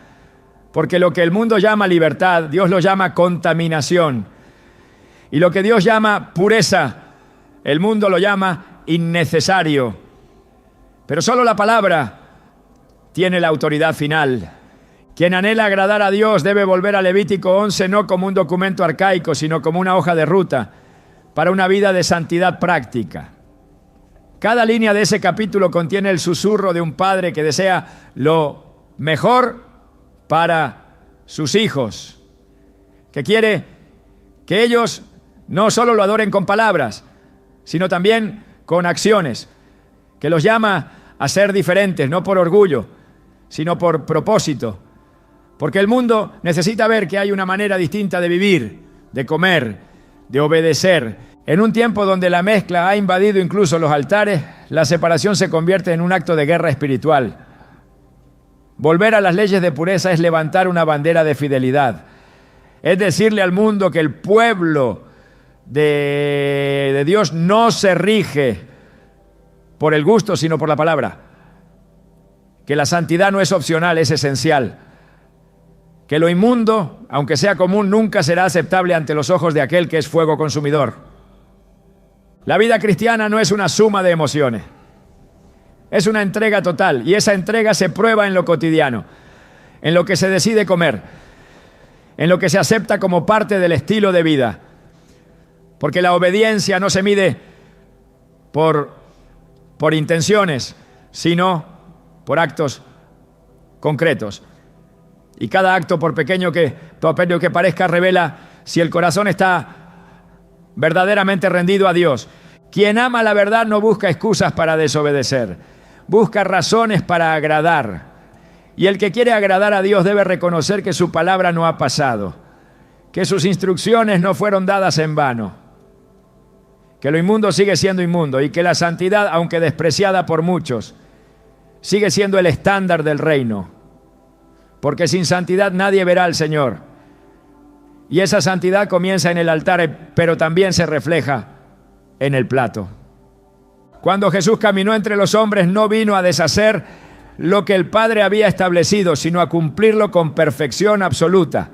Porque lo que el mundo llama libertad, Dios lo llama contaminación. Y lo que Dios llama pureza, el mundo lo llama innecesario. Pero solo la palabra tiene la autoridad final. Quien anhela agradar a Dios debe volver a Levítico 11 no como un documento arcaico, sino como una hoja de ruta para una vida de santidad práctica. Cada línea de ese capítulo contiene el susurro de un padre que desea lo mejor para sus hijos, que quiere que ellos no solo lo adoren con palabras, sino también con acciones, que los llama a ser diferentes, no por orgullo, sino por propósito. Porque el mundo necesita ver que hay una manera distinta de vivir, de comer, de obedecer. En un tiempo donde la mezcla ha invadido incluso los altares, la separación se convierte en un acto de guerra espiritual. Volver a las leyes de pureza es levantar una bandera de fidelidad. Es decirle al mundo que el pueblo de Dios no se rige por el gusto, sino por la palabra. Que la santidad no es opcional, es esencial. Que lo inmundo, aunque sea común, nunca será aceptable ante los ojos de aquel que es fuego consumidor. La vida cristiana no es una suma de emociones. Es una entrega total, y esa entrega se prueba en lo cotidiano, en lo que se decide comer, en lo que se acepta como parte del estilo de vida. Porque la obediencia no se mide por intenciones, sino por actos concretos. Y cada acto, por pequeño que parezca, revela si el corazón está verdaderamente rendido a Dios. Quien ama la verdad no busca excusas para desobedecer, busca razones para agradar. Y el que quiere agradar a Dios debe reconocer que su palabra no ha pasado, que sus instrucciones no fueron dadas en vano, que lo inmundo sigue siendo inmundo y que la santidad, aunque despreciada por muchos, sigue siendo el estándar del reino. Porque sin santidad nadie verá al Señor. Y esa santidad comienza en el altar, pero también se refleja en el plato. Cuando Jesús caminó entre los hombres, no vino a deshacer lo que el Padre había establecido, sino a cumplirlo con perfección absoluta.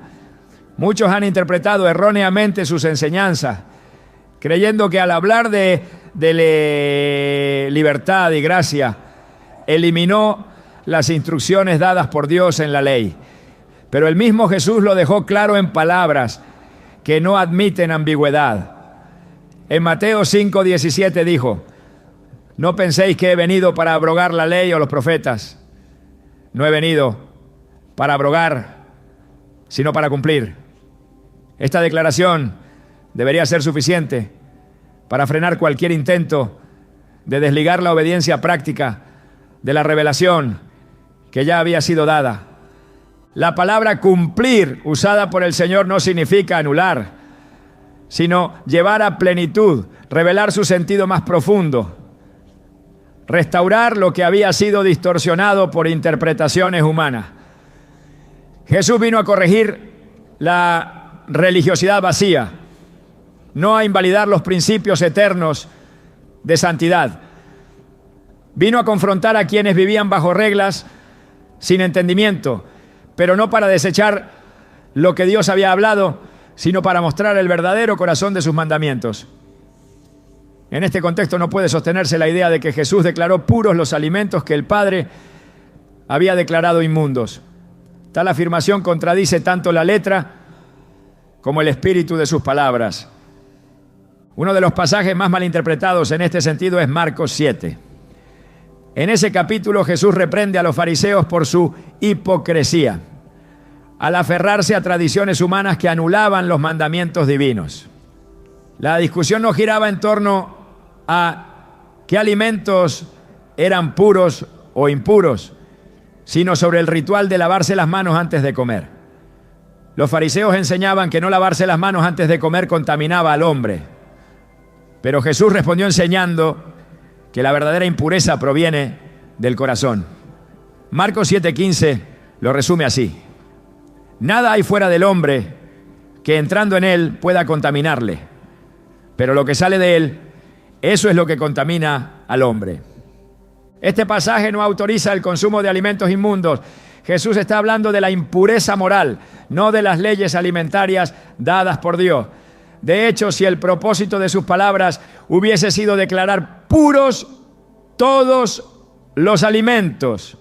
Muchos han interpretado erróneamente sus enseñanzas, creyendo que al hablar de libertad y gracia, eliminó las instrucciones dadas por Dios en la ley. Pero el mismo Jesús lo dejó claro en palabras que no admiten ambigüedad. En Mateo 5:17 dijo: no penséis que he venido para abrogar la ley o los profetas. No he venido para abrogar, sino para cumplir. Esta declaración debería ser suficiente para frenar cualquier intento de desligar la obediencia práctica de la revelación que ya había sido dada. La palabra cumplir usada por el Señor no significa anular, sino llevar a plenitud, revelar su sentido más profundo, restaurar lo que había sido distorsionado por interpretaciones humanas. Jesús vino a corregir la religiosidad vacía, no a invalidar los principios eternos de santidad. Vino a confrontar a quienes vivían bajo reglas sin entendimiento, pero no para desechar lo que Dios había hablado, sino para mostrar el verdadero corazón de sus mandamientos. En este contexto no puede sostenerse la idea de que Jesús declaró puros los alimentos que el Padre había declarado inmundos. Tal afirmación contradice tanto la letra como el espíritu de sus palabras. Uno de los pasajes más malinterpretados en este sentido es Marcos 7. En ese capítulo Jesús reprende a los fariseos por su hipocresía, al aferrarse a tradiciones humanas que anulaban los mandamientos divinos. La discusión no giraba en torno a qué alimentos eran puros o impuros, sino sobre el ritual de lavarse las manos antes de comer. Los fariseos enseñaban que no lavarse las manos antes de comer contaminaba al hombre, pero Jesús respondió enseñando que la verdadera impureza proviene del corazón. Marcos 7:15 lo resume así: nada hay fuera del hombre que entrando en él pueda contaminarle, pero lo que sale de él, eso es lo que contamina al hombre. Este pasaje no autoriza el consumo de alimentos inmundos. Jesús está hablando de la impureza moral, no de las leyes alimentarias dadas por Dios. De hecho, si el propósito de sus palabras hubiese sido declarar puros todos los alimentos,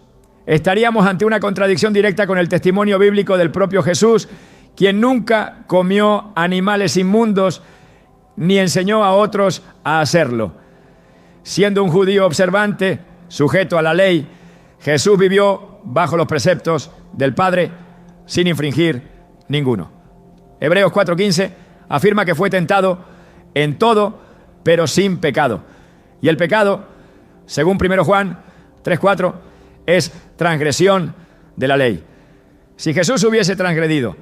estaríamos ante una contradicción directa con el testimonio bíblico del propio Jesús, quien nunca comió animales inmundos ni enseñó a otros a hacerlo. Siendo un judío observante, sujeto a la ley, Jesús vivió bajo los preceptos del Padre sin infringir ninguno. Hebreos 4:15 afirma que fue tentado en todo, pero sin pecado. Y el pecado, según 1 Juan 3:4, es transgresión de la ley. Si Jesús hubiese transgredido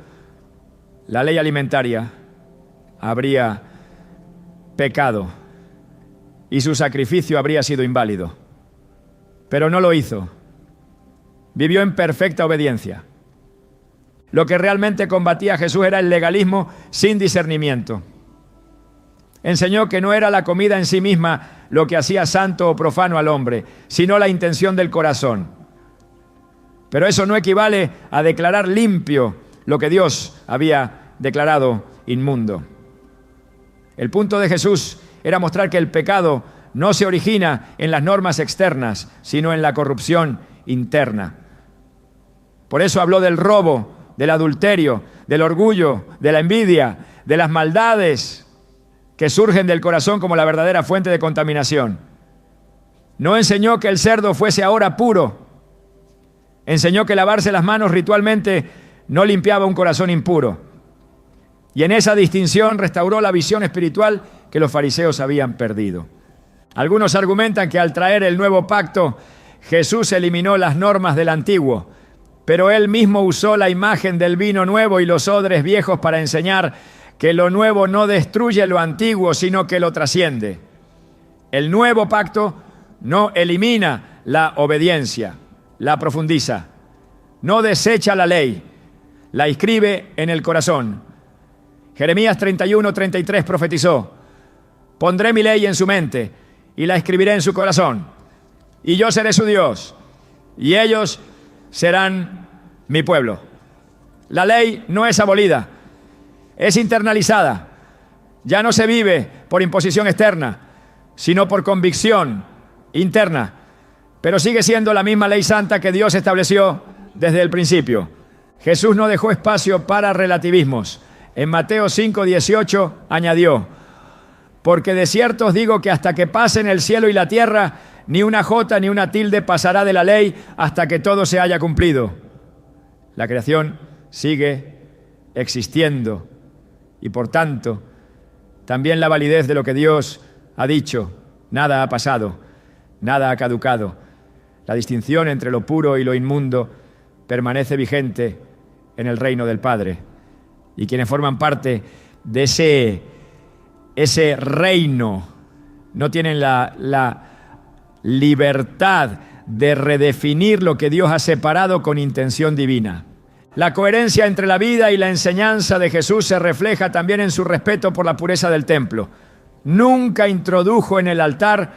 la ley alimentaria, habría pecado y su sacrificio habría sido inválido. Pero no lo hizo. Vivió en perfecta obediencia. Lo que realmente combatía a Jesús era el legalismo sin discernimiento. Enseñó que no era la comida en sí misma lo que hacía santo o profano al hombre, sino la intención del corazón. Pero eso no equivale a declarar limpio lo que Dios había declarado inmundo. El punto de Jesús era mostrar que el pecado no se origina en las normas externas, sino en la corrupción interna. Por eso habló del robo, del adulterio, del orgullo, de la envidia, de las maldades que surgen del corazón como la verdadera fuente de contaminación. No enseñó que el cerdo fuese ahora puro. Enseñó que lavarse las manos ritualmente no limpiaba un corazón impuro. Y en esa distinción restauró la visión espiritual que los fariseos habían perdido. Algunos argumentan que al traer el nuevo pacto, Jesús eliminó las normas del antiguo, pero él mismo usó la imagen del vino nuevo y los odres viejos para enseñar que lo nuevo no destruye lo antiguo, sino que lo trasciende. El nuevo pacto no elimina la obediencia, la profundiza, no desecha la ley, la inscribe en el corazón. Jeremías 31:33 profetizó: pondré mi ley en su mente y la escribiré en su corazón, y yo seré su Dios, y ellos serán mi pueblo. La ley no es abolida, es internalizada. Ya no se vive por imposición externa, sino por convicción interna, pero sigue siendo la misma ley santa que Dios estableció desde el principio. Jesús no dejó espacio para relativismos. En Mateo 5:18 añadió: porque de cierto os digo que hasta que pasen el cielo y la tierra, ni una jota ni una tilde pasará de la ley hasta que todo se haya cumplido. La creación sigue existiendo y por tanto también la validez de lo que Dios ha dicho. Nada ha pasado, nada ha caducado. La distinción entre lo puro y lo inmundo permanece vigente en el reino del Padre. Y quienes forman parte de ese reino no tienen la libertad de redefinir lo que Dios ha separado con intención divina. La coherencia entre la vida y la enseñanza de Jesús se refleja también en su respeto por la pureza del templo. Nunca introdujo en el altar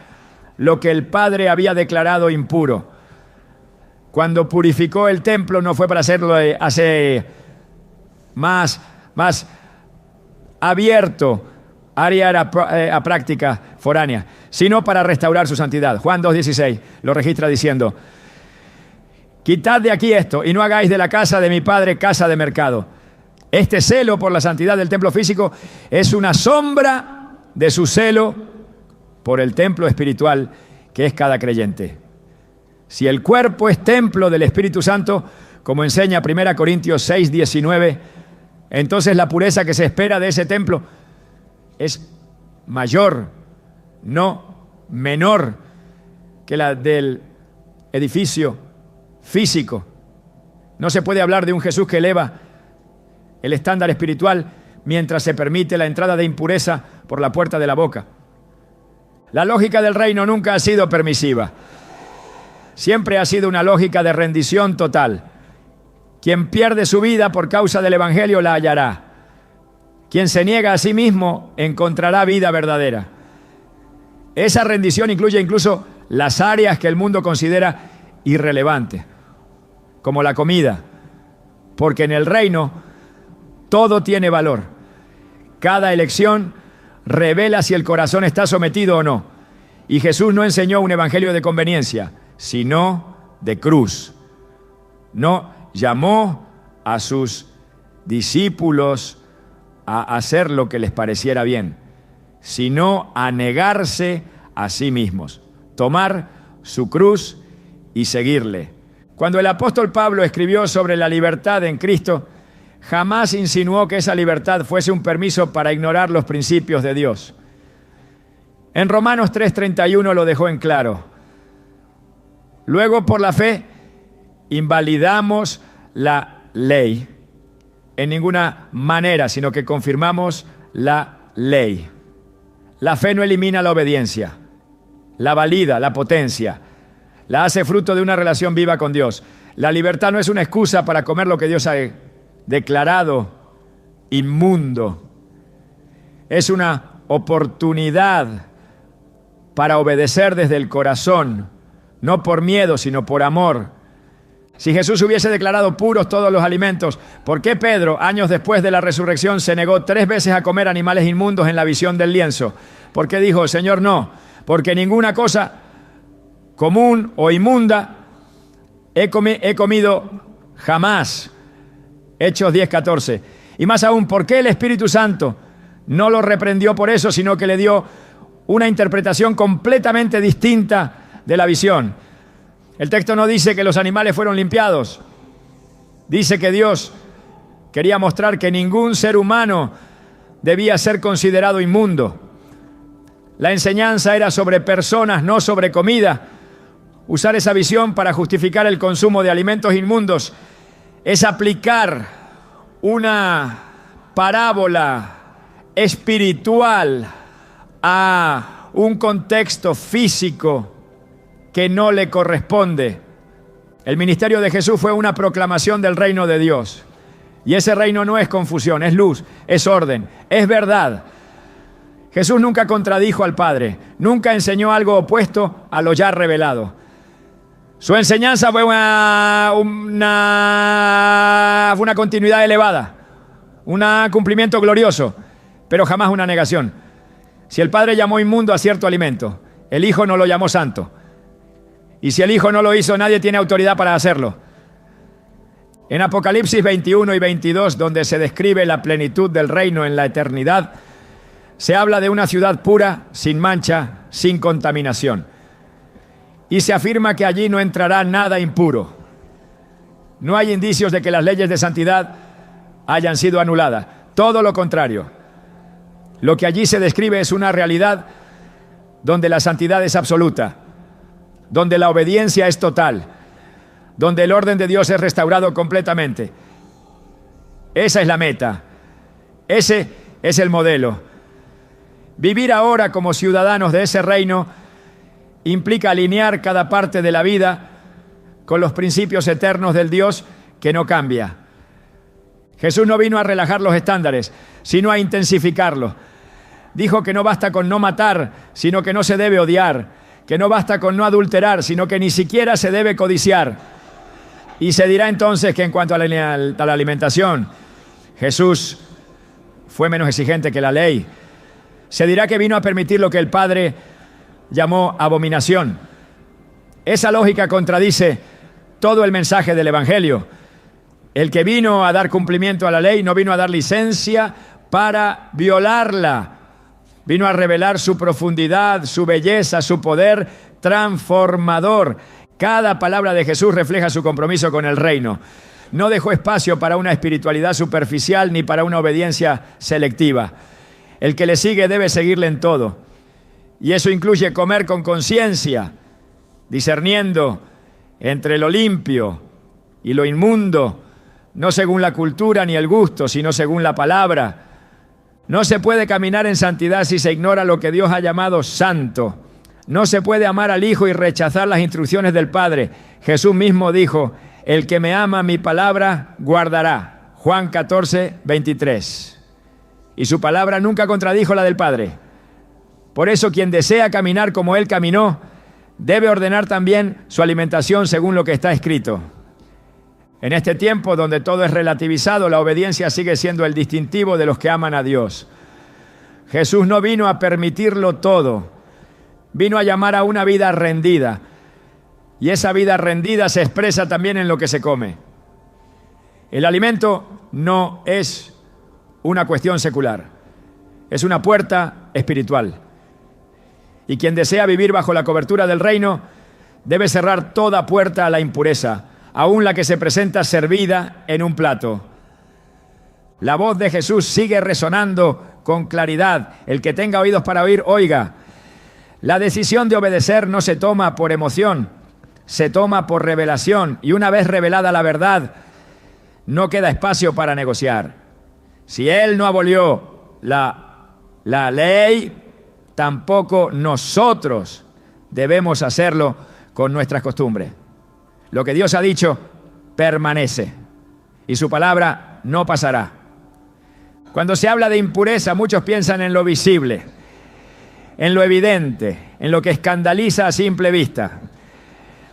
lo que el Padre había declarado impuro. Cuando purificó el templo no fue para hacerlo más abierto, área a práctica foránea, sino para restaurar su santidad. Juan 2:16 lo registra diciendo: quitad de aquí esto y no hagáis de la casa de mi Padre casa de mercado. Este celo por la santidad del templo físico es una sombra de su celo por el templo espiritual que es cada creyente. Si el cuerpo es templo del Espíritu Santo, como enseña 1 Corintios 6:19, entonces la pureza que se espera de ese templo es mayor, no menor, que la del edificio físico. No se puede hablar de un Jesús que eleva el estándar espiritual mientras se permite la entrada de impureza por la puerta de la boca. La lógica del reino nunca ha sido permisiva. Siempre ha sido una lógica de rendición total. Quien pierde su vida por causa del evangelio la hallará. Quien se niega a sí mismo encontrará vida verdadera. Esa rendición incluye incluso las áreas que el mundo considera irrelevantes, como la comida, porque en el reino todo tiene valor. Cada elección revela si el corazón está sometido o no. Y Jesús no enseñó un evangelio de conveniencia, sino de cruz. No llamó a sus discípulos a hacer lo que les pareciera bien, sino a negarse a sí mismos, tomar su cruz y seguirle. Cuando el apóstol Pablo escribió sobre la libertad en Cristo, jamás insinuó que esa libertad fuese un permiso para ignorar los principios de Dios. En Romanos 3:31 lo dejó en claro. Luego, por la fe, invalidamos la ley en ninguna manera, sino que confirmamos la ley. La fe no elimina la obediencia, la valida, la potencia, la hace fruto de una relación viva con Dios. La libertad no es una excusa para comer lo que Dios ha declarado inmundo. Es una oportunidad para obedecer desde el corazón, no por miedo, sino por amor. Si Jesús hubiese declarado puros todos los alimentos, ¿por qué Pedro, años después de la resurrección, se negó 3 veces a comer animales inmundos en la visión del lienzo? ¿Por qué dijo: Señor, no, porque ninguna cosa común o inmunda he comido jamás. Hechos 10:14. Y más aún, ¿por qué el Espíritu Santo no lo reprendió por eso, sino que le dio una interpretación completamente distinta de la visión? El texto no dice que los animales fueron limpiados. Dice que Dios quería mostrar que ningún ser humano debía ser considerado inmundo. La enseñanza era sobre personas, no sobre comida. Usar esa visión para justificar el consumo de alimentos inmundos es aplicar una parábola espiritual a un contexto físico que no le corresponde. El ministerio de Jesús fue una proclamación del reino de Dios. Y ese reino no es confusión, es luz, es orden, es verdad. Jesús nunca contradijo al Padre, nunca enseñó algo opuesto a lo ya revelado. Su enseñanza fue una continuidad elevada, un cumplimiento glorioso, pero jamás una negación. Si el Padre llamó inmundo a cierto alimento, el Hijo no lo llamó santo. Y si el Hijo no lo hizo, nadie tiene autoridad para hacerlo. En Apocalipsis 21 y 22, donde se describe la plenitud del reino en la eternidad, se habla de una ciudad pura, sin mancha, sin contaminación. Y se afirma que allí no entrará nada impuro. No hay indicios de que las leyes de santidad hayan sido anuladas. Todo lo contrario. Lo que allí se describe es una realidad donde la santidad es absoluta, donde la obediencia es total, donde el orden de Dios es restaurado completamente. Esa es la meta. Ese es el modelo. Vivir ahora como ciudadanos de ese reino implica alinear cada parte de la vida con los principios eternos del Dios que no cambia. Jesús no vino a relajar los estándares, sino a intensificarlos. Dijo que no basta con no matar, sino que no se debe odiar, que no basta con no adulterar, sino que ni siquiera se debe codiciar. Y se dirá entonces que en cuanto a la alimentación, Jesús fue menos exigente que la ley. Se dirá que vino a permitir lo que el Padre llamó abominación. Esa lógica contradice todo el mensaje del Evangelio. El que vino a dar cumplimiento a la ley no vino a dar licencia para violarla. Vino a revelar su profundidad, su belleza, su poder transformador. Cada palabra de Jesús refleja su compromiso con el reino. No dejó espacio para una espiritualidad superficial ni para una obediencia selectiva. El que le sigue debe seguirle en todo. Y eso incluye comer con conciencia, discerniendo entre lo limpio y lo inmundo, no según la cultura ni el gusto, sino según la palabra. No se puede caminar en santidad si se ignora lo que Dios ha llamado santo. No se puede amar al Hijo y rechazar las instrucciones del Padre. Jesús mismo dijo, el que me ama mi palabra guardará. Juan 14:23. Y su palabra nunca contradijo la del Padre. Por eso quien desea caminar como Él caminó, debe ordenar también su alimentación según lo que está escrito. En este tiempo donde todo es relativizado, la obediencia sigue siendo el distintivo de los que aman a Dios. Jesús no vino a permitirlo todo, vino a llamar a una vida rendida. Y esa vida rendida se expresa también en lo que se come. El alimento no es una cuestión secular, es una puerta espiritual. Y quien desea vivir bajo la cobertura del reino debe cerrar toda puerta a la impureza, aún la que se presenta servida en un plato. La voz de Jesús sigue resonando con claridad. El que tenga oídos para oír, oiga. La decisión de obedecer no se toma por emoción, se toma por revelación. Y una vez revelada la verdad, no queda espacio para negociar. Si Él no abolió la ley, tampoco nosotros debemos hacerlo con nuestras costumbres. Lo que Dios ha dicho permanece y su palabra no pasará. Cuando se habla de impureza, muchos piensan en lo visible, en lo evidente, en lo que escandaliza a simple vista.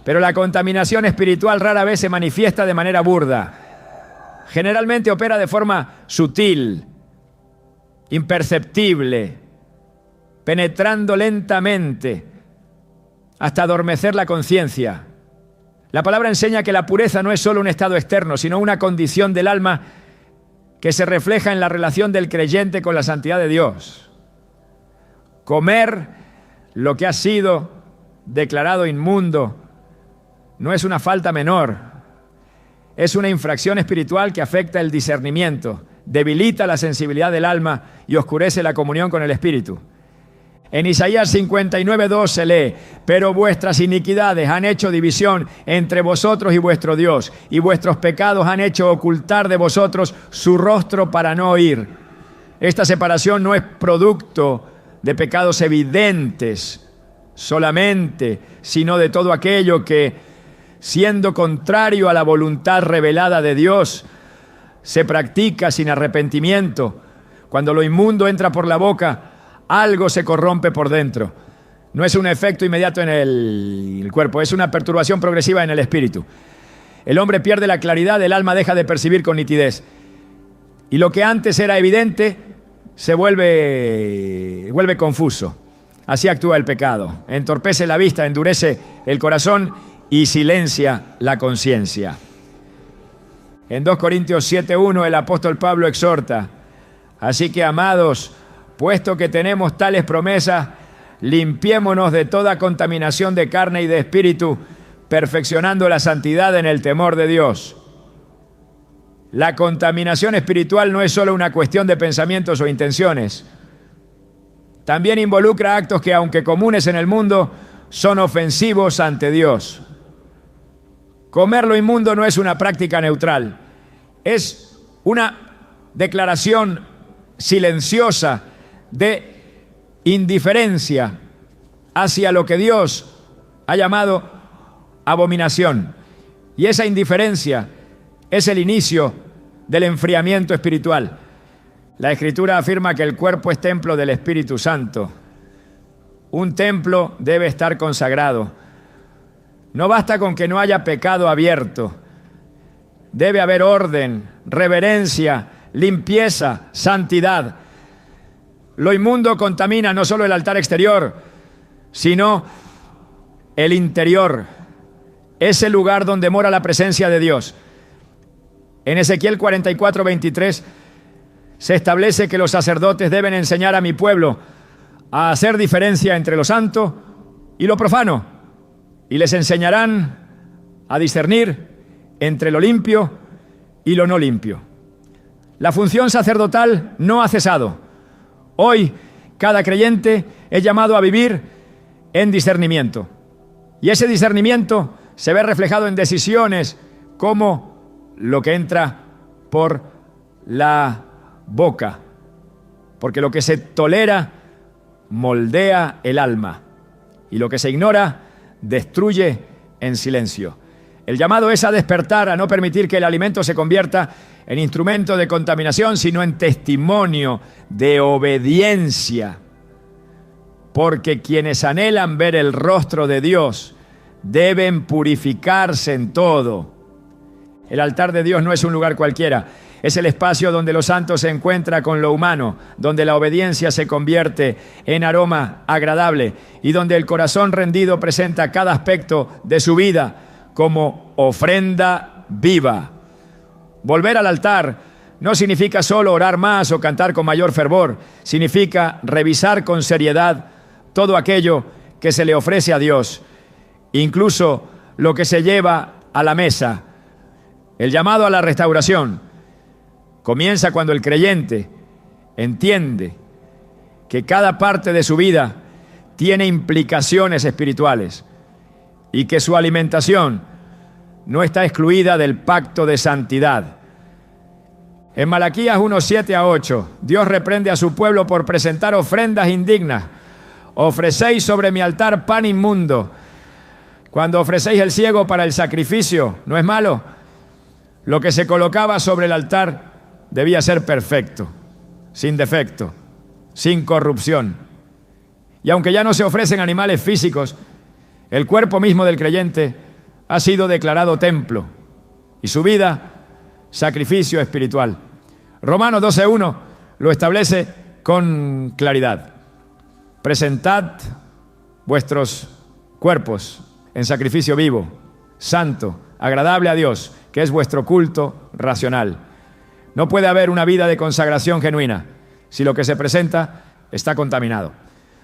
Pero la contaminación espiritual rara vez se manifiesta de manera burda. Generalmente opera de forma sutil, imperceptible, penetrando lentamente hasta adormecer la conciencia. La palabra enseña que la pureza no es solo un estado externo, sino una condición del alma que se refleja en la relación del creyente con la santidad de Dios. Comer lo que ha sido declarado inmundo no es una falta menor, es una infracción espiritual que afecta el discernimiento, debilita la sensibilidad del alma y oscurece la comunión con el Espíritu. En Isaías 59:2 se lee: pero vuestras iniquidades han hecho división entre vosotros y vuestro Dios, y vuestros pecados han hecho ocultar de vosotros su rostro para no oír. Esta separación no es producto de pecados evidentes solamente, sino de todo aquello que, siendo contrario a la voluntad revelada de Dios, se practica sin arrepentimiento. Cuando lo inmundo entra por la boca, algo se corrompe por dentro. No es un efecto inmediato en el cuerpo, es una perturbación progresiva en el espíritu. El hombre pierde la claridad, el alma deja de percibir con nitidez. Y lo que antes era evidente se vuelve confuso. Así actúa el pecado. Entorpece la vista, endurece el corazón y silencia la conciencia. En 2 Corintios 7:1 el apóstol Pablo exhorta: así que, amados, puesto que tenemos tales promesas, limpiémonos de toda contaminación de carne y de espíritu, perfeccionando la santidad en el temor de Dios. La contaminación espiritual no es solo una cuestión de pensamientos o intenciones. También involucra actos que, aunque comunes en el mundo, son ofensivos ante Dios. Comer lo inmundo no es una práctica neutral, es una declaración silenciosa de indiferencia hacia lo que Dios ha llamado abominación. Y esa indiferencia es el inicio del enfriamiento espiritual. La Escritura afirma que el cuerpo es templo del Espíritu Santo. Un templo debe estar consagrado. No basta con que no haya pecado abierto. Debe haber orden, reverencia, limpieza, santidad. Lo inmundo contamina no solo el altar exterior, sino el interior, ese lugar donde mora la presencia de Dios. En Ezequiel 44:23 se establece que los sacerdotes deben enseñar a mi pueblo a hacer diferencia entre lo santo y lo profano, y les enseñarán a discernir entre lo limpio y lo no limpio. La función sacerdotal no ha cesado. Hoy, cada creyente es llamado a vivir en discernimiento. Y ese discernimiento se ve reflejado en decisiones como lo que entra por la boca. Porque lo que se tolera moldea el alma. Y lo que se ignora destruye en silencio. El llamado es a despertar, a no permitir que el alimento se convierta en instrumento de contaminación, sino en testimonio de obediencia. Porque quienes anhelan ver el rostro de Dios deben purificarse en todo. El altar de Dios no es un lugar cualquiera, es el espacio donde lo santo se encuentra con lo humano, donde la obediencia se convierte en aroma agradable y donde el corazón rendido presenta cada aspecto de su vida como ofrenda viva. Volver al altar no significa solo orar más o cantar con mayor fervor, significa revisar con seriedad todo aquello que se le ofrece a Dios, incluso lo que se lleva a la mesa. El llamado a la restauración comienza cuando el creyente entiende que cada parte de su vida tiene implicaciones espirituales y que su alimentación no está excluida del pacto de santidad. En Malaquías 1:7-8, Dios reprende a su pueblo por presentar ofrendas indignas. Ofrecéis sobre mi altar pan inmundo. Cuando ofrecéis el ciego para el sacrificio, ¿no es malo? Lo que se colocaba sobre el altar debía ser perfecto, sin defecto, sin corrupción. Y aunque ya no se ofrecen animales físicos, el cuerpo mismo del creyente ha sido declarado templo y su vida sacrificio espiritual. Romanos 12:1 lo establece con claridad. presentad vuestros cuerpos en sacrificio vivo, santo, agradable a Dios, que es vuestro culto racional. No puede haber una vida de consagración genuina si lo que se presenta está contaminado.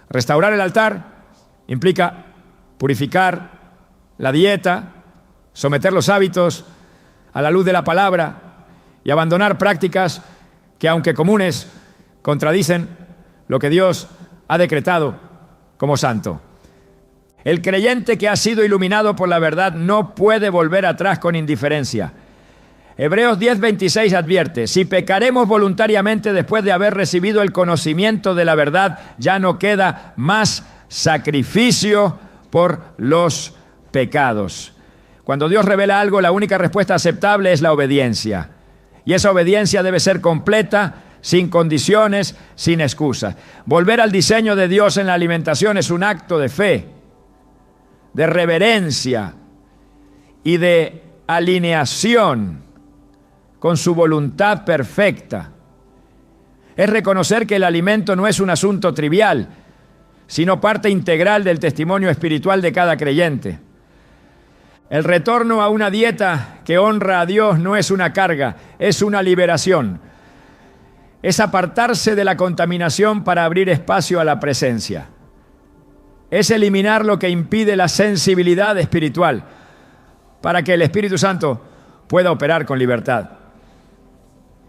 Restaurar el altar implica purificar la dieta, someter los hábitos a la luz de la palabra y abandonar prácticas que, aunque comunes, contradicen lo que Dios ha decretado como santo. El creyente que ha sido iluminado por la verdad no puede volver atrás con indiferencia. Hebreos 10:26 advierte: si pecaremos voluntariamente después de haber recibido el conocimiento de la verdad, ya no queda más sacrificio por los pecados. Cuando Dios revela algo, la única respuesta aceptable es la obediencia. Y esa obediencia debe ser completa, sin condiciones, sin excusas. Volver al diseño de Dios en la alimentación es un acto de fe, de reverencia y de alineación con su voluntad perfecta. Es reconocer que el alimento no es un asunto trivial, sino parte integral del testimonio espiritual de cada creyente. El retorno a una dieta que honra a Dios no es una carga, es una liberación. Es apartarse de la contaminación para abrir espacio a la presencia. Es eliminar lo que impide la sensibilidad espiritual para que el Espíritu Santo pueda operar con libertad.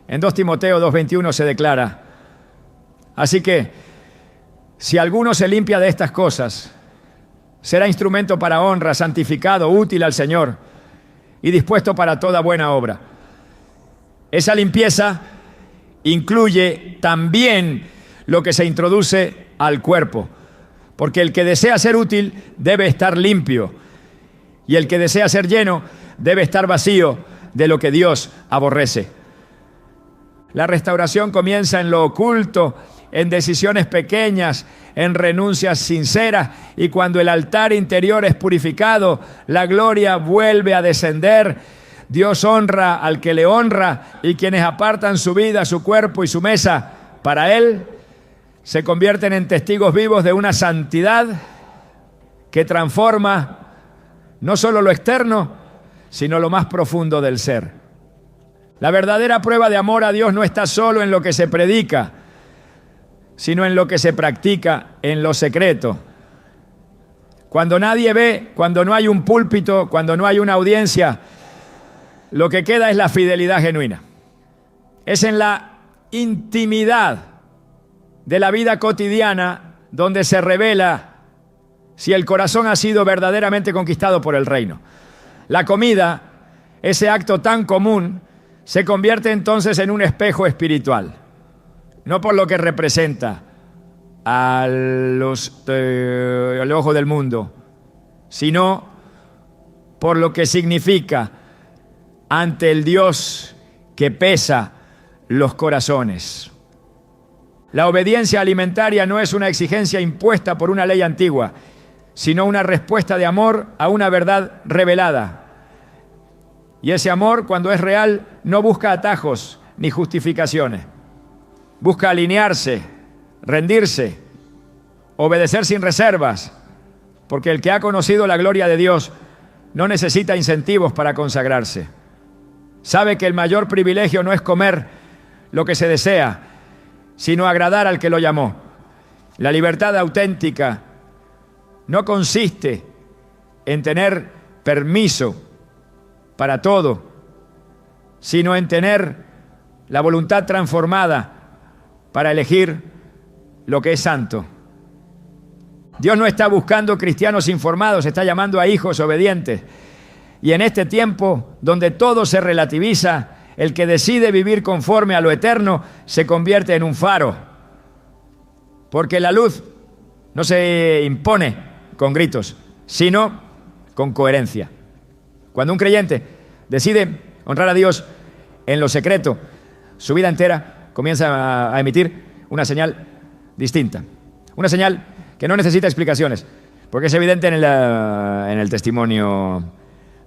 En 2 Timoteo 2:21 se declara: así que, si alguno se limpia de estas cosas, será instrumento para honra, santificado, útil al Señor y dispuesto para toda buena obra. Esa limpieza incluye también lo que se introduce al cuerpo, porque el que desea ser útil debe estar limpio y el que desea ser lleno debe estar vacío de lo que Dios aborrece. La restauración comienza en lo oculto, en decisiones pequeñas, en renuncias sinceras, y cuando el altar interior es purificado, la gloria vuelve a descender. Dios honra al que le honra, y quienes apartan su vida, su cuerpo y su mesa para Él, se convierten en testigos vivos de una santidad que transforma no solo lo externo, sino lo más profundo del ser. La verdadera prueba de amor a Dios no está solo en lo que se predica, sino en lo que se practica en lo secreto. Cuando nadie ve, cuando no hay un púlpito, cuando no hay una audiencia, lo que queda es la fidelidad genuina. Es en la intimidad de la vida cotidiana donde se revela si el corazón ha sido verdaderamente conquistado por el reino. La comida, ese acto tan común, se convierte entonces en un espejo espiritual. No por lo que representa al ojo del mundo, sino por lo que significa ante el Dios que pesa los corazones. La obediencia alimentaria no es una exigencia impuesta por una ley antigua, sino una respuesta de amor a una verdad revelada. Y ese amor, cuando es real, no busca atajos ni justificaciones. Busca alinearse, rendirse, obedecer sin reservas, porque el que ha conocido la gloria de Dios no necesita incentivos para consagrarse. Sabe que el mayor privilegio no es comer lo que se desea, sino agradar al que lo llamó. La libertad auténtica no consiste en tener permiso para todo, sino en tener la voluntad transformada para elegir lo que es santo. Dios no está buscando cristianos informados, está llamando a hijos obedientes. Y en este tiempo donde todo se relativiza, el que decide vivir conforme a lo eterno se convierte en un faro. Porque la luz no se impone con gritos, sino con coherencia. Cuando un creyente decide honrar a Dios en lo secreto, su vida entera comienza a emitir una señal distinta. Una señal que no necesita explicaciones, porque es evidente en el testimonio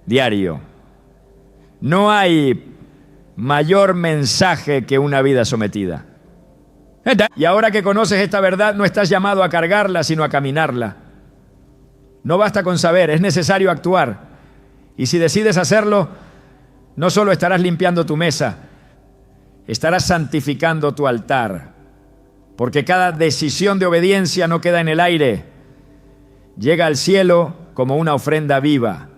diario. No hay mayor mensaje que una vida sometida. Y ahora que conoces esta verdad, no estás llamado a cargarla, sino a caminarla. No basta con saber, es necesario actuar. Y si decides hacerlo, no solo estarás limpiando tu mesa, estarás santificando tu altar. Porque cada decisión de obediencia no queda en el aire, llega al cielo como una ofrenda viva.